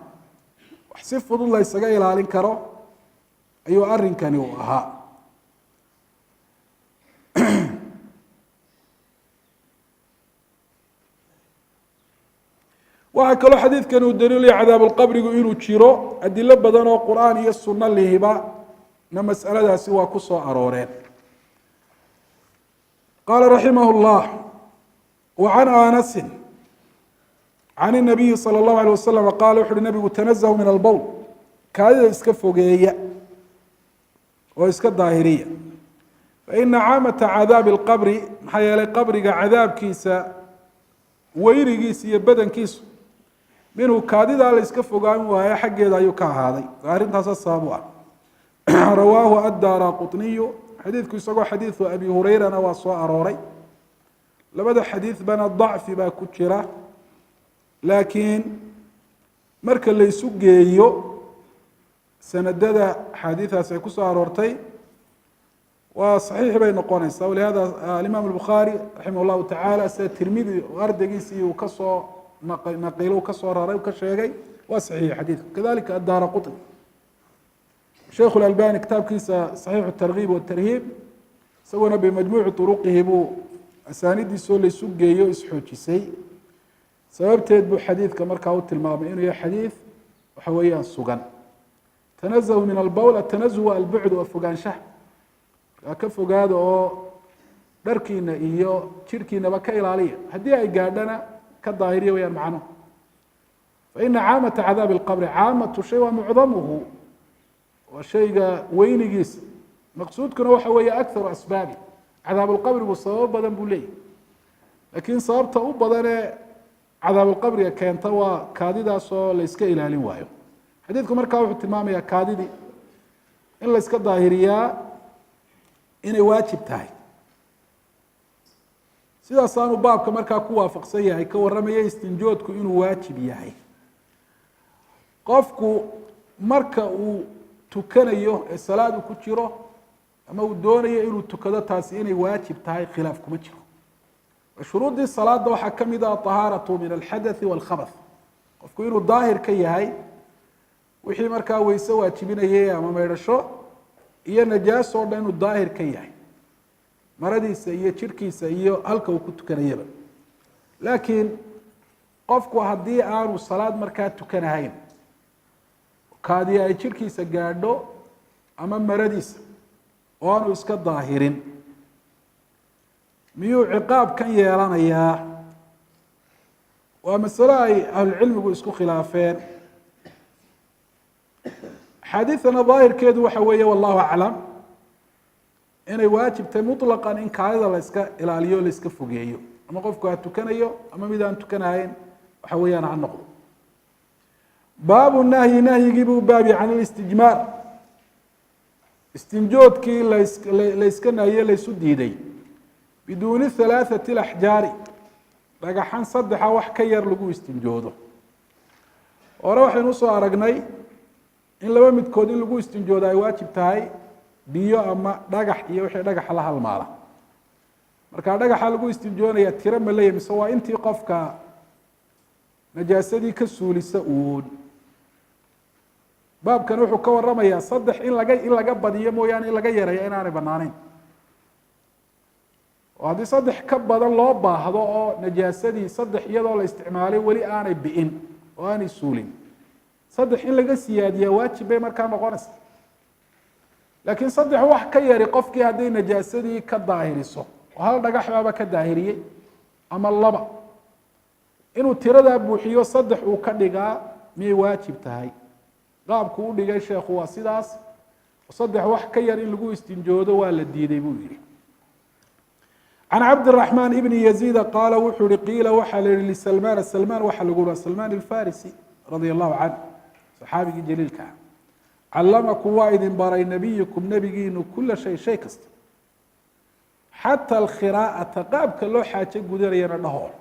wax si fudud la ysaga ilaalin karo ayuu arrinkani uu ahaa waxaa kaloo xadiidkan uu daliilaya cadaabulqabrigu inuu jiro adilo badan oo qur-aan iyo sunno lihiba na mas'aladaasi waa ku soo arooreen qaala raximah اllah wacan anasi can الnabiyi salى اllahu alيه wasalam qaala wuxu uhi nabigu tanazahu min albowl kaadida iska fogeeya oo iska daahiriya faina caamata cadaabi اlqabri maxaa yeelay qabriga cadaabkiisa weyrigiisa iyo badankiisu minhu kaadidaa la iska fogaan waayo xaggeeda ayuu ka ahaaday arrintaasa sabab u ah rawaahu addaaraaqutniyu xadiidku isagoo xadiidu abi hurayrana waa soo arooray labada xadiid bana dacfi baa ku jira laakiin marka la isu geeyo sanadada axaadiidaas ay kusoo aroortay waa saxiix bay noqonaysaa walihada alimaam albukhaari raximah llahu tacaala sida tirmidi ardaygiisii uu kasoo naqilo kasoo raray ka sheegay waa saxiix xadiidku kadalika addaara qutni sheikh اlalbani kitaabkiisa saxiixu targiib watarhiib isaguna bimajmuuci turuqihi buu asaanidiisoo laysu geeyo isxoojisay sababteed buu xadiidka markaa u tilmaamay inuu yahay xadiid waxa weeyaan sugan tanazahu min albowl atanazuh waa albucd waa fogaanshaha waa ka fogaada oo dharkiina iyo jirhkiinaba ka ilaaliya haddii ay gaadhana ka daahiriya wayaan macnuhu faina caamata cadaabi اlqabri caamatu shay waa mucdamuhu waa shayga weynigiisa maqsuudkuna waxa weeye akharu asbaabi cadaabulqabrigu sababo badan buu leeyahy laakiin sababta u badanee cadaabulqabriga keenta waa kaadidaasoo la yska ilaalin waayo xadiidku markaa wuxuu tilmaamayaa kaadidii in la yska daahiriyaa inay waajib tahay sidaasaanu baabka markaa ku waafaqsan yahay ka warramaya istinjoodku inuu waajib yahay qofku marka uu tukanayo ee salaad uu ku jiro ama uu doonayo inuu tukado taasi inay waajib tahay khilaaf kuma jiro shuruudii salaada waxaa ka mid ah طahaaratu min alxadaثi wاlkhabaث qofku inuu daahir ka yahay wixii markaa weyse waajibinayay ama maydhasho iyo najaas oo dhan inuu daahir ka yahay maradiisa iyo jirhkiisa iyo halka uu ku tukanayaba laakiin qofku haddii aanu salaad markaa tukanahayn kaadii ay jirhkiisa gaadho ama maradiisa oo aanu iska daahirin miyuu ciqaab kan yeelanayaa waa masalo ay ahlucilmigu isku khilaafeen axaadiidana daahirkeedu waxa weeye wallahu aclam inay waajibtay muطlaqan in kaadida la iska ilaaliyo la iska fogeeyo ama qofku ha tukanayo ama mid aan tukanahayn waxa weeyaan ha noqdo baabu nahyi nahyigii buu baabi can listijmaar istinjoodkii la yska nahiye laysu diiday biduuni halaaثati اlaxjaari dhagaxan saddexa wax ka yar lagu istinjoodo hore waxaynu usoo aragnay in laba midkood in lagu istinjoodo ay waajib tahay biyo ama dhagax iyo wixii dhagaxa la halmaala markaa dhagaxa lagu istinjoonaya tiro ma leeyahy mise waa intii qofka najaasadii ka suulisa uun baabkan wuxuu ka waramayaa saddex in laga badiyo mooyaane in laga yareeyo inaanay banaaneyn oo haddii saddex ka badan loo baahdo oo najaasadii saddex iyadoo la isticmaalay weli aanay bi'in oo aanay suulin saddex in laga siyaadiyaa waajib bay markaa noqonaysa laakiin saddex wax ka yari qofkii hadday najaasadii ka daahiriso oo hal dhagax baaba ka daahiriyey ama laba inuu tiradaa buuxiyo saddex uu ka dhigaa miyay waajib tahay qaabku u dhigay sheekhu waa sidaas saddex wax ka yar in lagu istinjoodo waa la diiday buu yihi can cabdiraxmaan ibni yaziida qaala wuxuu yihi qiila waxaa la yihi lisalmaan salmaan waxaa lagu haa salmaan alfarisi radia allahu canh saxaabigii jaliilka ah callamakum waa idin baray nabiyukum nebigiinu kula shay shay kasta xata alkhiraa'ata qaabka loo xaajo gudanayana dhahool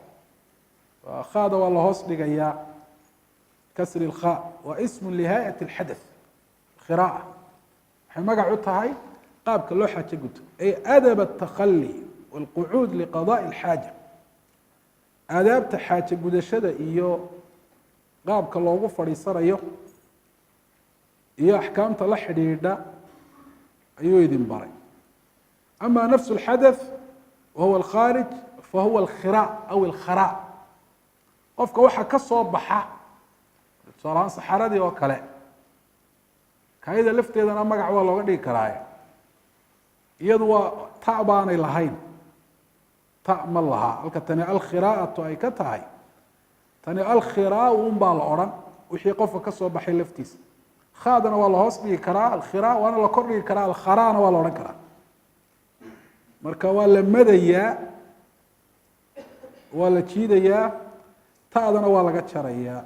khaada waa la hoos dhigayaa kasri lkha waa ismu lihaayat alxadath khiraa'a waxay magac u tahay qaabka loo xaajo guto ay adab atakali walqucuud liqadaءi alxaaja aadaabta xaajo gudashada iyo qaabka loogu fadhiisanayo iyo axkaamta la xidhiidha ayuu idin baray ama nafsu اlxadaث wahuwa alkhaarij fahuwa alkhiraaء aw alkharaaء qofka waxa ka soo baxa tusaalahaan saxaradii oo kale kaayada lafteedana magac waa looga dhigi karaaye iyadu waa ta baanay lahayn ta ma laha halka tani alkhiraa'atu ay ka tahay tani alkhiraau un baa la odhan wixii qofka ka soo baxay laftiisa khaadana waa la hoos dhigi karaa alkhira waana la kor dhigi karaa alkharaana waa la odhan karaa marka waa la madayaa waa la jiidayaa ta'dana waa laga jarayaa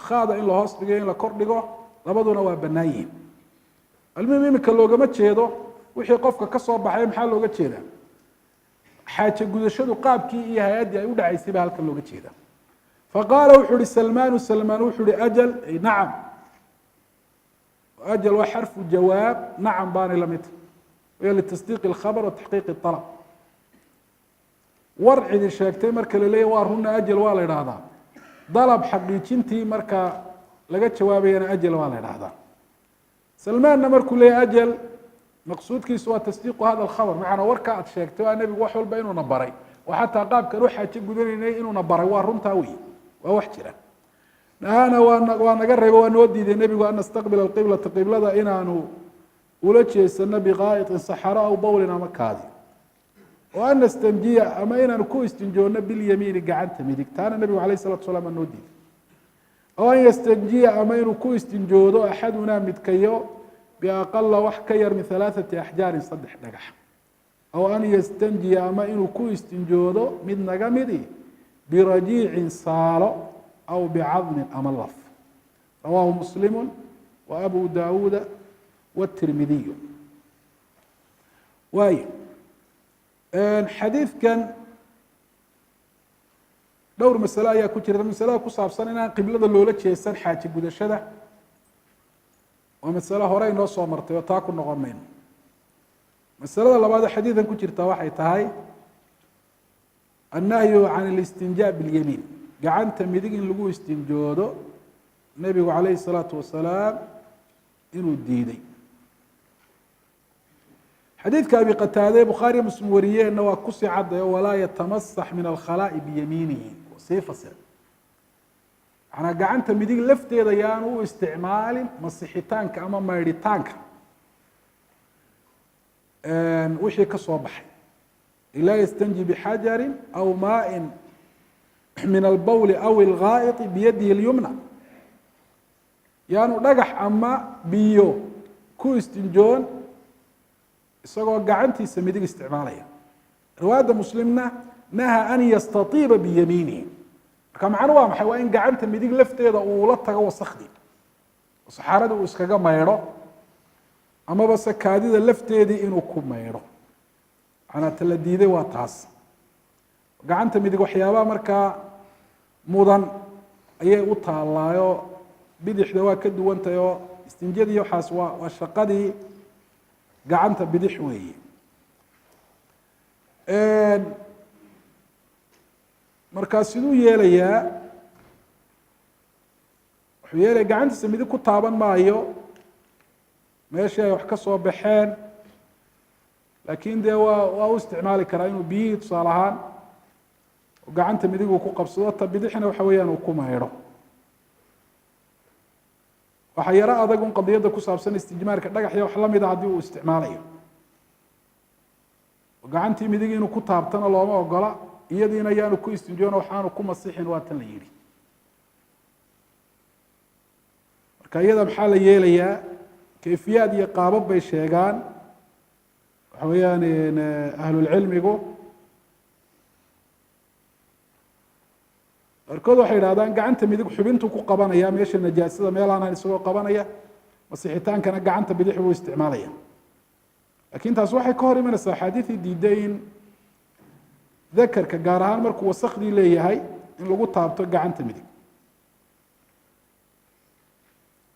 khaada in la hoos dhigo in la kor dhigo labaduna waa bannaan yihiin. almuhim iminka loogama jeedo wixii qofka ka soo baxay maxaa looga jeedaa xaaje gudashadu qaabkii iyo hay-addii ay u dhacaysay baa halkan looga jeedaa. faqaala wuxuu uhi salmaanu salmaan wuxuu uhi ajal ay nacam. ajal waa xarfu jawaab nacam baanay la mid tahay litasdiiqi alkhabar wa taxqiiqi alab. war cidi sheegtay marka la leeyahy waa runna ajal waa la idhaahdaa, dalab xaqiijintii marka laga jawaabayana ajal waa la idhaahdaa. salmaanna markuu leeyahy ajal maqsuudkiisu waa tasdiiqu hada alkhabar, macnaa warka aad sheegtay waa nebigu wax walba inuuna baray oo xataa qaabkan u xaajo gudanaynay inuuna baray waa runtaa wey, waa wax jira. nahaana waa naga reeba waa noo diiday nebigu an nastaqbila alqiblata qiblada inaanu ula jeesano biqaa'itin saxaro aw bawlin ama kaadi, oo an nastanjiya ama inaanu ku istinjoonno bilyamiini gacanta midig, taana nebigu alayh salatu wasalaam aa noo diiday. aw an yastanjiya ama inuu ku istinjoodo axadunaa midkayo biaqala wax ka yar min halaaثati axjaarin saddex dhagax, aw an yastanjiya ama inuu ku istinjoodo mid naga midi birajiicin saalo aw bicadmin ama laf. rawaahu muslimu wa abu daawuuda wاtirmidiyu. waayo xadiidkan dhowr masale ayaa ku jirta. masalada ku saabsan inaan qiblada loola jeesan xaaje gudashada waa masale hore inoo soo martay oo taa ku noqon mayno. masalada labaadee xadiidan ku jirta waxay tahay annahyu can اlistinjaa biاlyamiin, gacanta midig in lagu istinjoodo nebigu calayhi الsalaatu wasalaam inuu diiday. xadiidka abi qataade bukhaariya muslim wariyeenna waa kusii caddayo walaa yatamasax min alkhalaa'i biyamiinihi, sii fasir manaa gacanta midig lafteeda yaanu u isticmaalin masixitaanka ama maydhitaanka wixii ka soo baxay. laa yastanji bixajarin aw maain min albawli aw ilgaa'iti biyadihi اlyumna, yaanu dhagax ama biyo ku istinjoon isagoo gacantiisa midig isticmaalaya. riwaayadda muslimna naha an yastatiiba biyamiinihi, marka macnu waa maxay? waa in gacanta midig lafteeda uu la tago wasakhdii, saxaarada uu iskaga maydho amaba se kaadida lafteedii inuu ku maydho. macnaa ta la diiday waa taas. gacanta midig waxyaabaha markaa mudan ayay u taallaayo bidixda waa ka duwantahay oo istinjadii waxaas waa shaqadii gacanta bidix weeye. markaa siduu yeelayaa? wuxuu yeelaya gacantiisa midig ku taaban maayo meeshii ay wax ka soo baxeen, laakiin dee waa u isticmaali karaa inuu biyihii tusaale ahaan gacanta midig uu ku qabsado, ta bidixna waxa weeyaan uu ku maydho. waxaa yaro adag un qadiyadda ku saabsan istijmaarka dhagaxya wax la mida haddii uu isticmaalayo. gacantii midig inuu ku taabtana looma ogola, iyadiina yaanu ku istinjoona waxaanu ku masixin, waa tan la yidhi. marka iyada maxaa la yeelayaa? kayfiyaad iyo qaabab bay sheegaan waxa weeyaan ahlulcilmigu. qaarkood waxay idhahdaan gacanta midig xubintuu ku qabanaya meesha najaasada meel aanan isagoo qabanaya, masixitaankana gacanta bidix buu isticmaalaya. lakin taas waxay ka hor imanaysaa axaadiidii diiday in dakarka gaar ahaan markuu wasakhdii leeyahay in lagu taabto gacanta midig.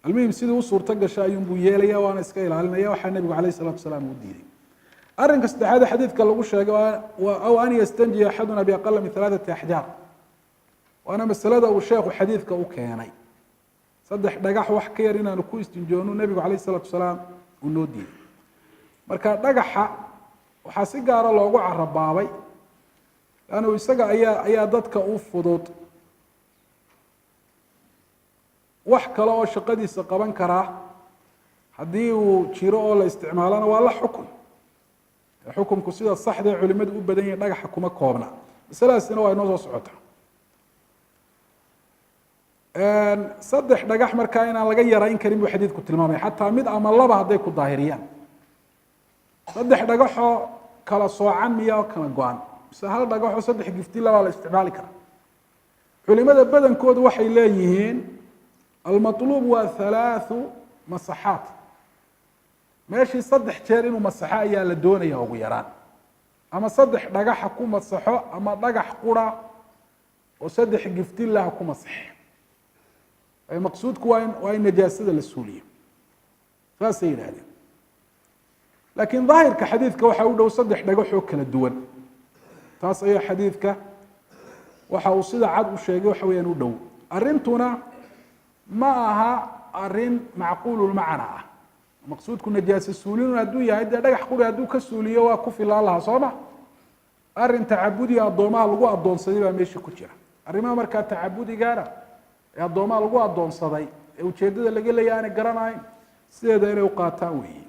almuhim sidii u suurto gasha ayuunbuu yeelaya, waana iska ilaalinaya waxaa nebigu alayh الsalatu wasalaam uu diiday. arrinka saddexaad xadiidka lagu sheegay aw an yastanjiya axaduna biaqala min halaaثati axjaar, waana masalada uu sheekhu xadiidka u keenay. saddex dhagax wax ka yar inaanu ku istinjoonu nebigu alayh الsalatu wasalaam uu noo diiday. marka dhagaxa waxaa si gaara loogu carabaabay lannu isaga ayaa dadka u fudud. wax kale oo shaqadiisa qaban karaa haddii uu jiro oo la isticmaalana waa la xukun. xukunku sida saxdee culimadu u badan yihin dhagaxa kuma koobna. masaladaasina waa inoo soo socota. saddex dhagax markaa inaan laga yarayn karin buu xadiidku tilmaamaya, xataa mid ama laba hadday ku daahiriyaan. saddex dhagaxoo kala soocan miya oo kala go-an, mise hal dhagaxoo saddex gifti labaa la isticmaali karaa? culimada badankoodu waxay leeyihiin almaطluub waa halaaثu masaxaat meeshii saddex jeer inuu masaxo ayaa la doonaya ugu yaraan ama saddex dhagaxa ku masaxo ama dhagax qura oo saddex giftilah ku masaxe maqsuudku waa in najaasada la suuliyo saasay yidhahdeen laakiin daahirka xadiidka waxaa u dhow saddex dhagaxoo kala duwan taas ayaa xadiidka waxa uu sida cad u sheegay waxa weyaan u dhow arrintuna ma aha arrin macquululmacna ah maqsuudku najaase suulinun hadduu yahay dee dhagax quri hadduu ka suuliyo waa ku filaan lahaa soo ma arrin tacabudiga addoomaha lagu addoonsaday baa meesha ku jira arrimaha markaa tacabudigaana ee addoomaha lagu addoonsaday ee ujeeddada laga leeya aanay garanayn sideeda inay u qaataan weeye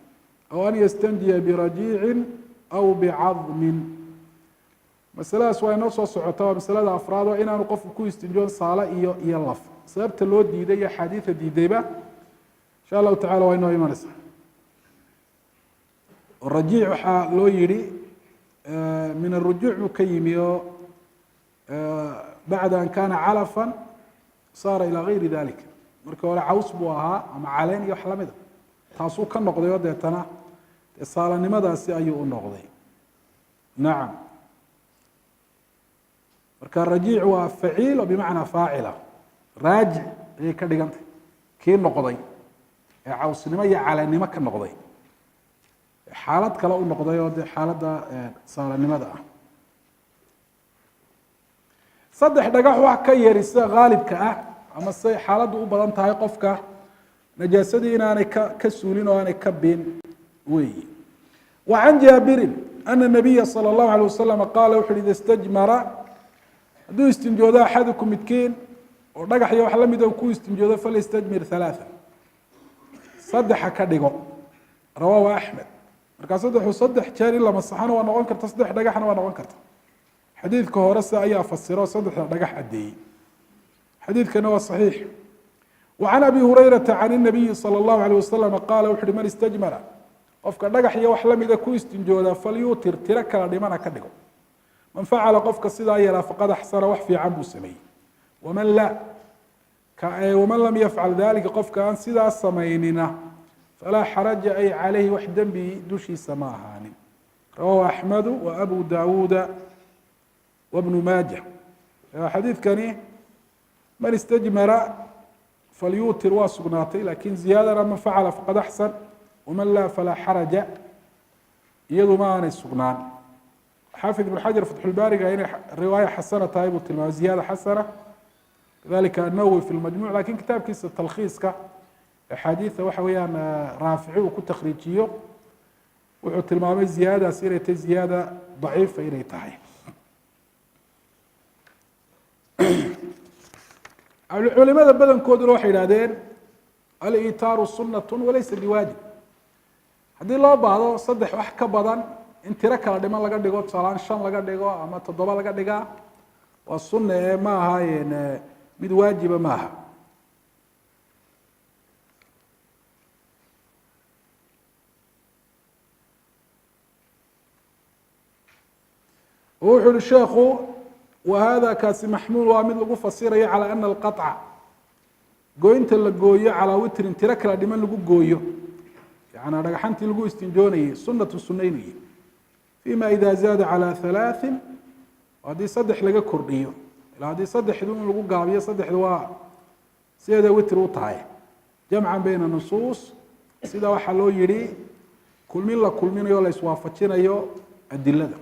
aw an yastanjiya birajiicin aw bicadmin masaladaas waa inoo soo socota waa masalada afraad oo inaanu qofku ku istinjoon saale iyo laf sababta loo diiday iyo axaadiida diidayba insha allahu tacala waa inoo imanaysaa rajiic waxaa loo yihi min arujuuc buu ka yimi oo bacda an kana calafan saara ilaa gayri dalik markii hore caws buu ahaa ama caleen iyo wax lamida taasuu ka noqday oo deetana saalanimadaasi ayuu u noqday nacam marka rajiic waa faciil oo bimacnaa faacila raajic ayay ka dhigantay kii noqday ee cawsnimo iyo caleennimo ka noqday xaalad kale u noqday oo dee xaaladda saalanimada ah saddex dhagax wax ka yari sida haalibka ah ama say xaaladdu u badan tahay qofka najaasadii inaanay ka suulin oo aanay ka biin weeyi wa can jaabirin ana nabiya sala allahu alay wasalam qaala wuxu uhi ida istajmara hadduu istinjoodo axadukum midkiin oo dhagax iyo wax lamida ku istinjoodo falyastajmir halaatha saddexa ka dhigo rawaahu axmed markaa saddexu saddex jeer in la masaxana waa noqon karta saddex dhagaxna waa noqon karta xadiidka hore se ayaa fasiro saddexda dhagax caddeeyey xadiidkana waa saxiix وعن أبي هريرة عن النبي صلى الله عليه وسلم قال وxu uhi mن اsتجمر qofka dhagax iyo wax lamida ku istinjooda falyutir tiro kala dhimana ka dhigo man facala qofka sidaa yeelaa faqad axsana wax fiican buu sameeyey waman lam yafcal dalika qofka aan sidaa samaynina falaa xaraja ay calayhi wax dembi dushiisa ma ahaanin rawahu أحmedu وأbu dawuuda وبnu maaja xadiidkani man اsتجmara falyutir waa sugnaatay lakin ziyaadana man facala faqad axsan waman laa falaa xaraja iyadu ma aanay sugnaan xaafid ibn xajar fatxulbaariga inay riwaaya xasana tahay buu tilmaamay ziyaada xasana kadalika anawowi fi lmajmuc lakin kitaabkiisa talkhiiska axaadiida waxa weeyaan raafici uu ku takhriijiyo wuxuu tilmaamay ziyaadadaas inay tahay ziyaada daciifa inay tahay culimada badankooduna waxay idhahdeen alitaaru sunat walaysa biwaajib haddii loo baahdo saddex wax ka badan in tiro kala dhiman laga dhigo tusaalaan 5 laga dhigo ama 7 laga dhigaa waa sunna ee ma ahaayeen mid waajiba maaha wuxuu uhi sheekhu wahada kaasi maxmuul waa mid lagu fasirayo calى ana alqaطca gooynta la gooyo calaa witrin tiro kala dhiman lagu gooyo yana dhagaxantii lagu istinjoonayay sunatu sunaynayay fima ida zaada calى halaaثin haddii saddex laga kordhiyo ilaa haddii saddexdu in lagu gaabiyo saddexdu waa sideeda witr u tahay jamcan bayna nusuus sida waxaa loo yihi kulmin la kulminayo la iswaafajinayo adilada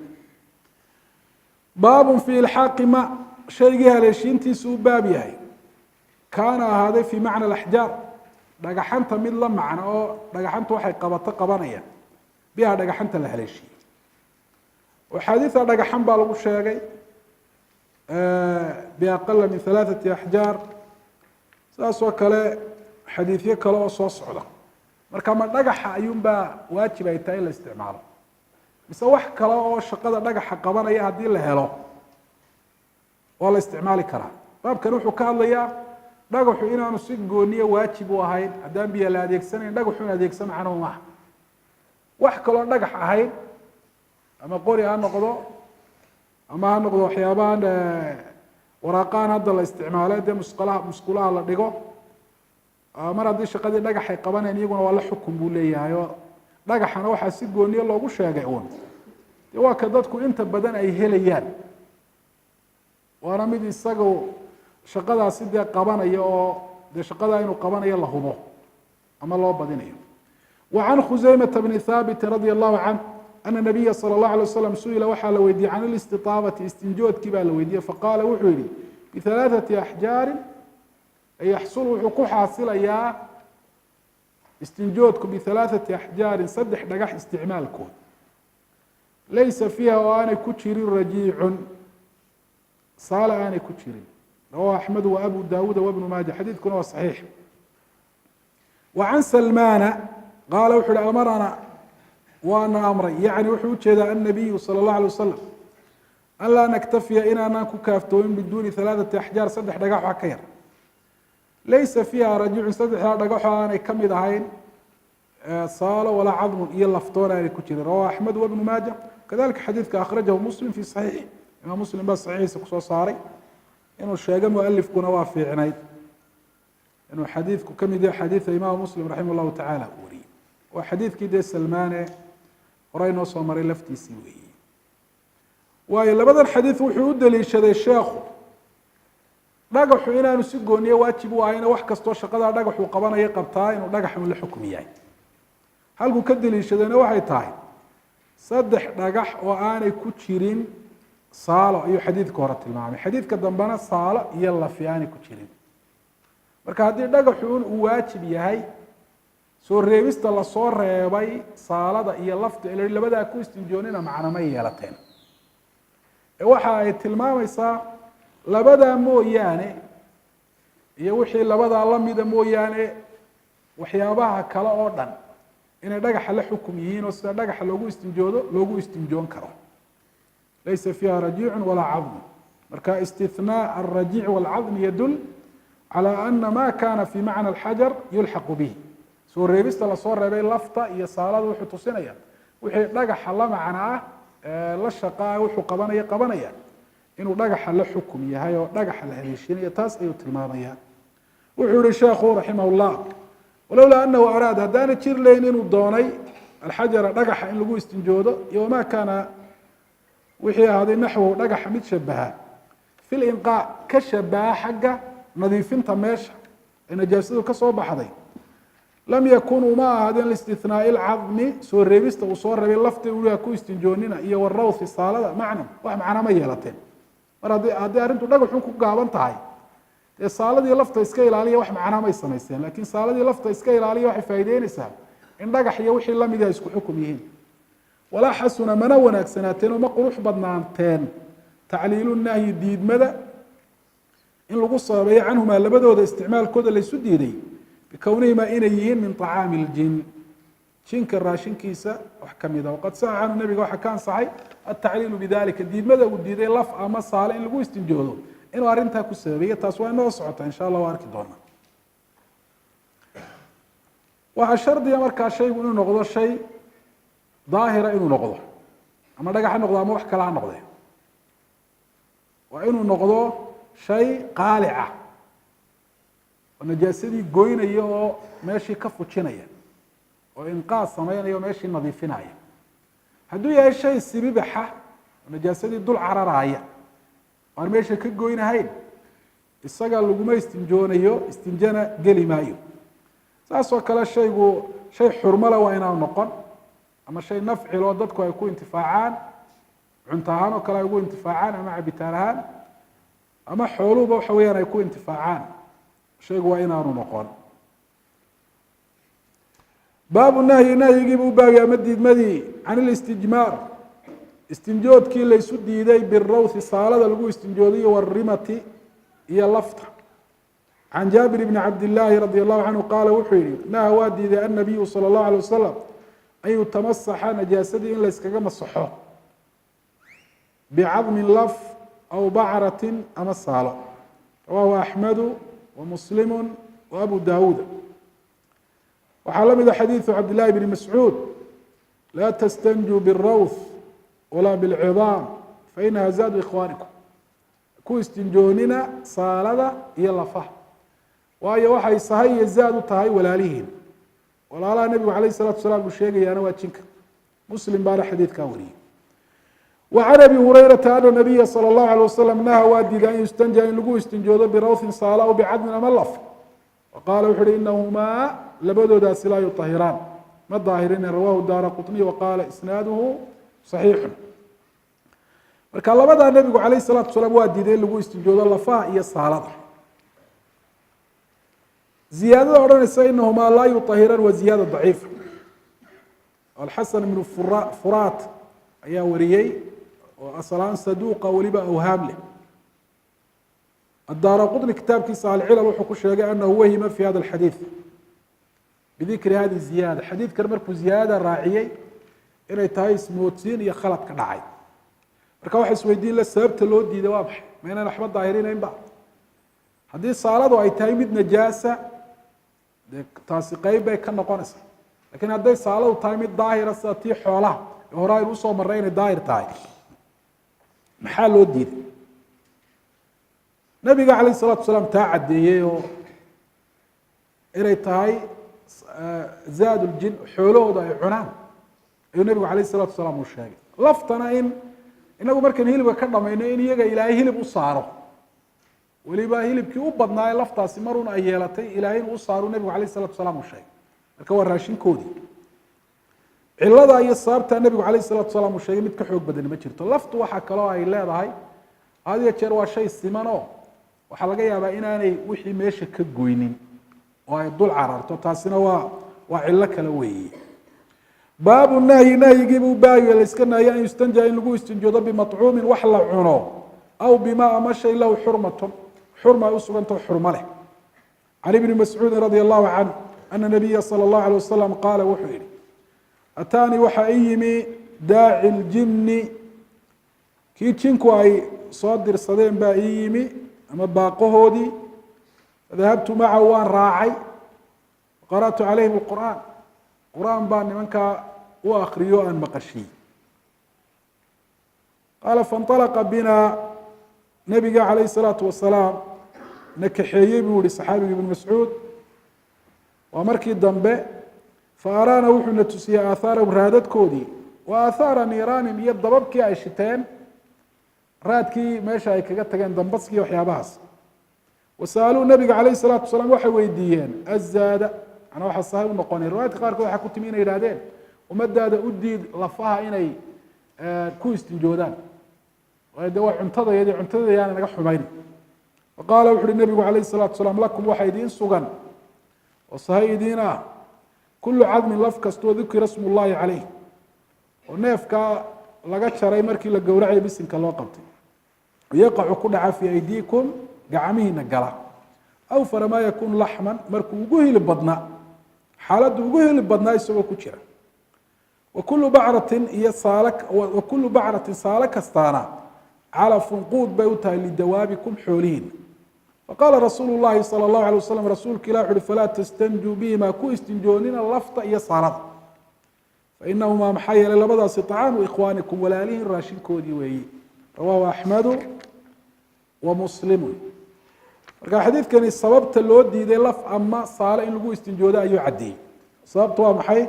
baab fi ilxaaqi ma shaygii haleeshiintiisu u baab yahay kaana ahaaday fi macna axjaar dhagaxanta mid la macno oo dhagaxanta waxay qabato qabanayaan biha dhagaxanta la haleeshiyey axaadiida dhagaxan baa lagu sheegay biaqala min 3 axjaar saas oo kale xadiidyo kale oo soo socda marka ma dhagaxa ayuunbaa waajib ay tahay in la isticmaalo mise wax kale oo shaqada dhagaxa qabanaya haddii la helo waa la isticmaali karaa baabkan wuxuu ka hadlayaa dhagaxu inaanu si gooniya waajib u ahayn haddaan biyo la adeegsanayn dhagaxu in adeegsan macnuhu maaha wax kaloo dhagax ahayn ama qori ha noqdo ama ha noqdo waxyaabahan waraaqahan hadda la isticmaalo dee musqulaha la dhigo mar haddii shaqadii dhagaxay qabaneen iyaguna waa la xukun buu leeyahay oo dhagaxana waxaa si gooniyo loogu sheegay uun dee waa ka dadku inta badan ay helayaan waana mid isaga shaqadaasi dee qabanaya oo dee shaqadaa inuu qabanayo la hubo ama loo badinayo. وعن خزيمة بن ثابت رضي الله عنه أن النبي صلى الله عليه وسلم سئل waxaa la weydiiyey عن الاستطابة istinjoodkii baa la weydiiyey faqاala wuxuu yihi بثلاثة أحجاar يxصل wuxuu ku xaasilayaa istinjoodku بثلاثة أحجاar saddex dhagax isticmaalkood laysa فيiha oo aanay ku jirin rajiic saala aanay ku jirin rawahu أحmed وأbu dawuud وبن maaجة xadiidkuna waa صaxiix. وعن سلmاna qaala wuxu uhi amarana waana amray yacni wuxuu ujeedaa النabiyu salى الlaه عليه wasalam an laa naktafiya inaanaan ku kaaftoomin biduuni ثalaaثati axjaar saddex dhagax wax ka yar laysa fiiha rajicun saddexdaa dhagaxo aanay ka mid ahayn saalo walaa cadmun iyo laftoon aanay ku jirin rawahu axmed wabnu maaja kadalika xadiidka akhrajahu muslim fi saxiixi imaam muslim baa saxiixiisa kusoo saaray inuu sheego mualifkuna waa fiicnayd inuu xadiidku ka mid yahay xadiida imaamu muslim raximah llahu tacaala uu wariyey waa xadiidkii dee salmaane horey noo soo maray laftiisii weeye. waayo labadan xadiid wuxuu u daliishaday sheekhu dhagaxu inaanu si gooniye waajib u ahayna wax kastoo shaqadaa dhagaxuu qabanaya qabtaa inuu dhagaxun la xukm yahay. halkuu ka daliishadayna waxay tahay saddex dhagax oo aanay ku jirin saalo ayuu xadiidka hore tilmaamay xadiidka dambena saalo iyo lafi aanay ku jirin. marka haddii dhagaxuun uu waajib yahay soo reebista lasoo reebay saalada iyo lafta labadaa ku istinjoonina macno may yeelateen waxa ay tilmaamaysaa labadaa mooyaane iyo wixii labadaa lamida mooyaane waxyaabaha kale oo dhan inay dhagaxa la xukum yihiin oo sida dhagaxa loogu istinjoon karo laysa fiiha rajiicun walaa cadmu. marka istithnaa alrajiic waalcadmi yadul calى ana ma kana fi macna alxajar yulxaqu bihi soo reebista lasoo reebay lafta iyo saalada wuxuu tusinaya wixii dhagaxa la macna ah la shaqaa wuxuu qabanaya inuu dhagaxa la xukum yahay oo dhagaxa la haleeshinayo taas ayuu tilmaamaya. wuxuu yihi sheekhu raximah llah walowlaa anahu araad haddaana jir layn inuu doonay alxajara dhagaxa in lagu istinjoodo iyo wamaa kaana wixii ahaaday naxwahu dhagaxa mid shabaha fi linqaa ka shabaha xagga nadiifinta meesha ee najaasadu ka soo baxday lam yakun uma ahaadeen liistithnaai alcadmi soo reebista uu soo reebay lafta uliha ku istinjoonina iyo warawthi saalada macnan wax macna ma yeelateen mar haddii arrintu dhagaxun ku gaaban tahay dee saaladii lafta iska ilaaliya wax macnaa may samaysteen laakiin saaladii lafta iska ilaaliya waxay faa'iideynaysaa in dhagax iyo wixii lamid ah isku xukum yihiin. walaa xasuna mana wanaagsanaateen oo ma qurux badnaanteen tacliilu nahyi diidmada in lagu sababeeyo canhumaa labadooda isticmaalkooda laysu diiday bikownihimaa inay yihiin min طacaami اljin jinka raashinkiisa wax kamida waqad saxa canhu nabiga waxaa ka ansaxay altacliilu bidalika diidmada uu diiday laf ama saale in lagu istinjoodo inuu arrintaa ku sababeeyo taas waa inoo socota insha allah waa arki doonaa. waxaa shardiga markaa shaygu inuu noqdo shay daahira inuu noqdo ama dhagax ha noqdo ama wax kale ha noqde waa inuu noqdo shay qaalica oo najaasadii goynaya oo meeshii ka fujinaya oo inqaad sameynaya oo meeshii nadiifinaya. hadduu yahay shay sibibaxa oo najaasadii dul cararaaya aan meesha ka goynahayn isaga laguma istinjoonayo istinjana geli maayo. saas oo kale shaygu shay xurmale waa inaanu noqon ama shay nafcil oo dadku ay ku intifaacaan cunto ahaan oo kale ay ugu intifaacaan ama cabitaan ahaan ama xooluhuba waxa weyaan ay ku intifaacaan shaygu waa inaanu noqon. baabu nahyi nahyigiibu u baabay ama diidmadii can ilistijmaar istinjoodkii laysu diiday birawthi saalada lagu istinjoodiyo warimati iyo lafta. can jaabir bni cabdillaahi radi allahu canhu qaala wuxuu yihi naha waa diiday annabiyu sala allahu alay wasalam an yutamasaxa najaasadii in layskaga masaxo bicadmin laf aw bacratin ama saalo rawahu axmedu wa muslimu wa abu daawuuda. waxaa la mida xadiidu cabdillahi bni mascuud laa tastanjuu biاrawth walaa bilcidaam fainaha zaadu ikhwaanikum ku istinjoonina saalada iyo lafaha waayo waxay sahay iyo zaad u tahay walaalihiin walaalaha nebigu calayh الsalatu wasalaam uu sheegayaana waa jinka muslim baana xadiidkaa wariyey وعن أبي هريرة أن النبي صلى الله عليه وسلم نهى وادي أن يستنجى إن لقوا استنجوده بروث صالة أو بعدم ملف وقال وحري إنهما لبدو داس لا يطهران ما الظاهرين رواه الدار قطني وقال إسناده صحيح marka labada nabigu calayhi salaatu wasalaam waa diiday lagu istinjoodo lafaha iyo saalada ziyaadada odhanaysa inahumaa laa yutahiran waa ziyaada daciifa alxasan ibnu furaat ayaa wariyey oo asalaan saduuqa weliba awhaam leh الدار قطني كتاب كيس على العلل وحكو شيء أنه وهم في هذا الحديث بذكر هذه الزيادة حديث كرمركو زيادة راعية إنه تايس موتين يخلط كدعي marka waxa isweydiin la sababta loo diiday waa baxay ma inaan waxba daahirinayn ba hadii saaladu ay tahay mid najaasa taasi qayb ay ka noqonaysaa laakiin hadii saaladu tahay mid daahira sida tii xoolaha hore ay u soo maray inay daahir tahay maxaa loo diiday nabiga calayhi salaatu wasalaam taa cadeeyay oo inay tahay zaad aljin xoolahooda ay cunaan ayuu nabigu calayhi salaatu wasalaam uu sheegay laftana in inagu markaan hilibka ka dhamayno in iyaga ilaahay hilib u saaro waliba hilibkii u badnaa laftaasi marun ay yeelatay ilaahay inuu u saaro nabigu calayhi salaatu wasalaam uu sheegay marka waa raashinkoodii cilada iyo sababta nabigu calayhi salaatu wasalaam uu sheegay mid ka xoog badan ma jirto laftu waxa kale oo ay leedahay hadiya jeer waa shay siman oo waxaa laga yaabaa inaanay wixii meesha ka goynin oo ay dul cararto taasina waa cilo kale weeye باب النهي نهي يجيب باي الاسكن أن يستنجى إن لقوا استنجود بمطعوم وحلا عنو أو بما مشى له حرمة أسوأ حرمة له عن ابن مسعود رضي الله عنه أن النبي صلى الله عليه وسلم قال وحيري أتاني وحايمي داعي الجن كي تشنكو أي صادر صدين بايمي أما باقهودي ذهبت معه وان راعي وقرأت عليهم القرآن قرآن بان منك وأخريو أن مقشي قال فانطلق بنا نبي عليه الصلاة والسلام نكحيي بولي صحابي بن مسعود ومركي الدنباء فأرانا وحنا تسيا آثار ورادت كودي وآثار نيران يضببكي عيشتين رادكي ماشا يكاكتاكين دنبسكي وحياباس وسألوا النبي عليه الصلاة والسلام وحي ويديين الزاد أنا واحد صاحب النقاني رواية قارك واحد كنت مين يرادين ومدى هذا أدي لفها إني كويست الجودان ويدوا عنتظر يدي عنتظر يعني نجح حميني فقال وحر النبي عليه الصلاة والسلام لكم وحيدين سجن وصهيدين كل عظم لفكست وذكر اسم الله عليه ونفك لقد شري مركي للجورعي باسم كالوقت ويقع كل في أيديكم قعمه نجلا أوفر ما يكون لحما مركو وجهي لبضنا حالد وجهي لبضنا يسوى كتير وكل بعرة هي صالك وكل بعرة صالك استانا على فنقود بيوتها لدوابكم حولين فقال رسول الله صلى الله عليه وسلم رسول كلا فلا تستنجوا بهما كو استنجونين اللفظ هي صالد فإنهما محيا لبضع طعام إخوانكم ولا ليه الراشين كودي وهي رواه أحمد ومسلم marka xadiidkani sababta loo diiday laf ama saale in lagu istinjoodo ayuu cadeeyay sababtu waa maxay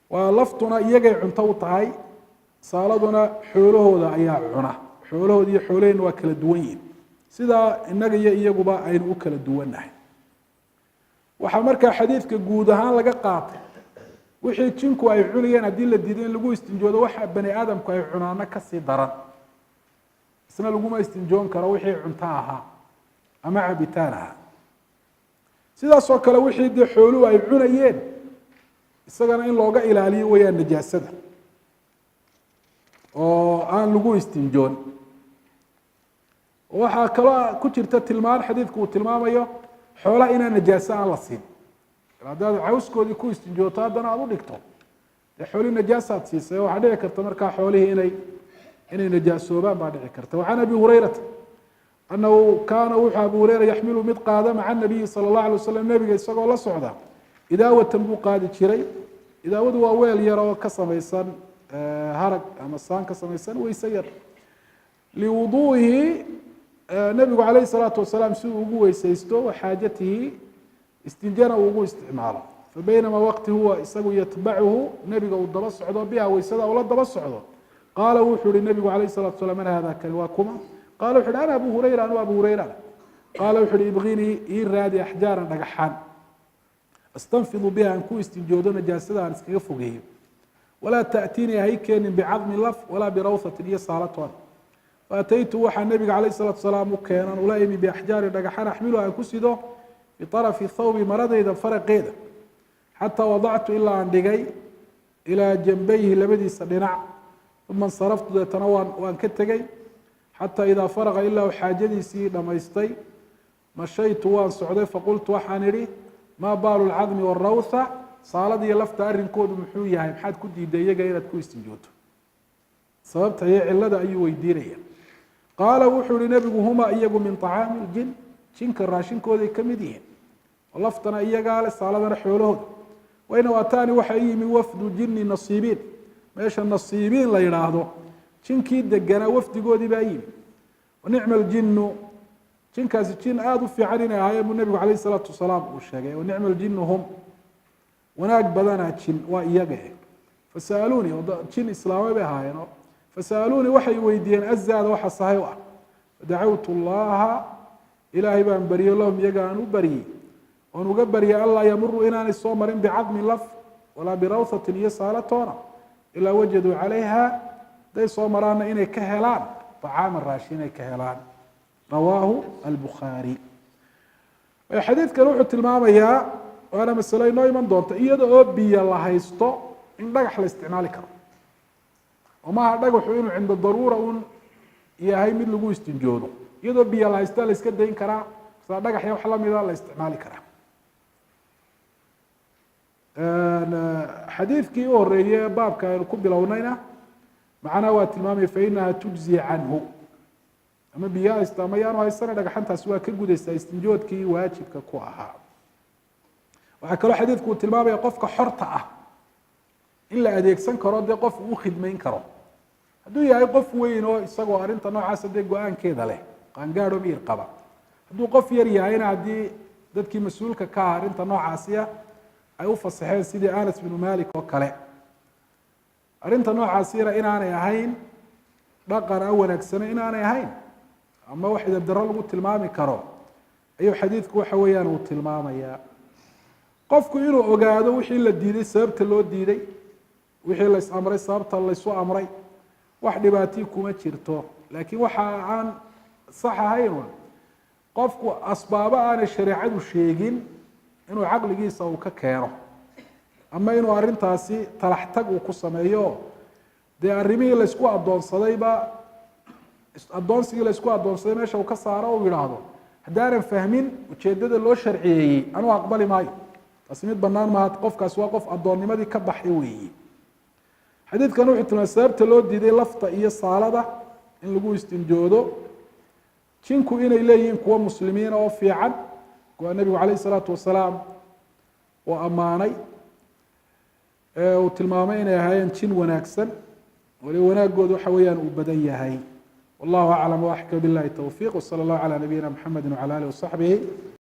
waa laftuna iyagay cunto u tahay saaladuna xoolahooda ayaa cuna xoolahooda iyo xoolaheen waa kala duwan yihiin sida inaga iyo iyaguba aynu u kala duwanahay waxa marka xadiidka guud ahaan laga qaatay wixii jinku ay cunayeen hadii la diiday in lagu istinjoodo waxa bani aadamku ay cunaana ka sii daran isna laguma istinjoon karo wixii cunto ahaa ama cabitaanaha sidaas oo kale wixii de xooluhu ay cunayeen isagana in looga ilaaliyo wayaan najaasada oo aan lagu istinjoon waxaa kaloo ku jirta tilmaan xadiidku uu tilmaamayo xoolaha inaan najaaso aan la siin haddaad cawskoodii ku istinjooto haddana aad u dhigto dee xoolihii najaasaad siisay waxaa dhici karta markaa xoolihii inay najaasoobaan baa dhici karta وعن أبي هريرة أنه كان وحى أبو هريرة يحمل مد قادة مع النبي صلى الله عليه وسلم النبي يسقى الله صعدا إذا وتنبو قادة شري إذا ودوا ويل يرى كسميسان هرق أما الصان كسميسان ويسير لوضوئه nabigu calayhi salaatu wasalaam si uu ugu weysaysto waxaajatihi istinjana uu ugu isticmaalo fabaynama waqti huwa isagu yatbacuhu nebiga uu daba socdo biha weysada ula daba socdo qaala wuxuu yihi nabigu calayhi salatu wasalaam man hada kani waa kuma qaala wuxu uhi ana abu hurayra anu abu hurayra qaala wuxu uhi ibginii ii raadi axjaaran dhagaxaan astanfidu biha aan ku istinjoodo najaasada aan iskaga fogeeyo walaa taأtiinii hay keenin bicadmi laf walaa birawhatin iyo saalatoon faataytu waxaa nabiga calayh الsalatu wasalaam u keenan ula imi biaxjaari dhagaxan axmilu aan ku sido biطarafi thawbi maradayda faraqeeda xataa wadactu ilaa aan dhigay ilaa janbayhi labadiisa dhinac uma insaraftu deetana waan ka tegey xataa idaa faraqa ilaa xaajadiisii dhamaystay mashaytu waan socday faqultu waxaan idhi maa baalu lcadmi warawha saalada iyo lafta arrinkoodu muxuu yahay maxaad ku diiday iyaga inaad ku istinjooto sababta iyo cilada ayuu weydiinaya qaala wuxuu ihi nebigu huma iyagu min طacaami ljin jinka raashinkooday ka mid yihiin laftana iyagaa le saaladana xoolahooda wayna ataani waxa yimi wafdu jini nasiibiin meesha nasiibiin la yidhaahdo jinkii deganaa wafdigoodii baa yimi wanicma ljinu jinkaasi jin aada u fiican inay ahaayeen buu nebigu calayh isalaatu wasalaam uu sheegay wanicma ljinu hum wanaag badanaa jin waa iyaga fasa'aluunii jin islaamay bay ahaayeeno fasa'aluunii waxay weydiiyeen azaada waxa sahay u ah fadacawtu llaha ilaahay baan baryo lahum iyaga aan u baryey oon uga baryay anlaa yamuruu inaanay soo marin bicadmi laf walaa birawhatin iyo saalatoona ilaa wajaduu calayha haday soo maraana inay ka helaan طacaama raashin inay ka helaan rawaahu albukhaari xadiidkan wuxuu tilmaamayaa waana masalo inoo iman doonta iyada oo biyo la haysto in dhagax la isticmaali karo oo maaha dhagaxu inuu cinda daruura un yahay mid lagu istinjoodo iyadoo biyo la haysta la iska dayn karaa sida dhagax iyo wax lamida la isticmaali karaa xadiidkii u horeeye baabka aynu ku bilownayna macnaha waa tilmaamaya fainaha tujzi canhu ama biyo haysta ama yaanu haysana dhagaxantaasi waa ka gudaysaa istinjoodkii waajibka ku ahaa waxaa kaloo xadiidku uu tilmaamaya qofka xorta ah in la adeegsan karo dee qof uu khidmayn karo hadduu yahay qof weyn oo isagoo arrinta noocaasa dee go-aankeeda leh qaangaadho miyir qaba hadduu qof yar yahayna haddii dadkii mas-uulka ka ah arrinta noocaasiya ay u fasaxeen sidii anas binu malik oo kale arrinta noocaasina inaanay ahayn dhaqan a wanaagsana inaanay ahayn ama wax idabdaro lagu tilmaami karo ayuu xadiidku waxa weeyaan uu tilmaamayaa qofku inuu ogaado wixii la diiday sababta loo diiday wixii la is-amray sababta laysu amray wax dhibaatii kuma jirto laakiin waxa aan sax ahayn qofku asbaabo aanay shareecadu sheegin inuu caqligiisa uu ka keeno ama inuu arrintaasi talax tag uu ku sameeyo dee arrimihii laysku addoonsadayba addoonsigii laysku addoonsaday meesha uu ka saaro uu yidhaahdo haddaanan fahmin ujeeddada loo sharciyeeyey anuu aqbali maayo taasi mid banaan maaha qofkaasi waa qof addoonnimadii ka baxay weeyi xadiidkan wuxuu tilmaamay sababta loo diiday lafta iyo saalada in lagu istinjoodo jinku inay leeyihiin kuwa muslimiina oo fiican kuwa nebigu calayh isalaatu wasalaam uu ammaanay uu tilmaamay inay ahaayeen jin wanaagsan waliba wanaagooda waxa weeyaan uu badan yahay wallahu aclam waaxka billahi towfiiq wsala allahu calaa nabiyina mxamedi wcala alihi wasaxbihi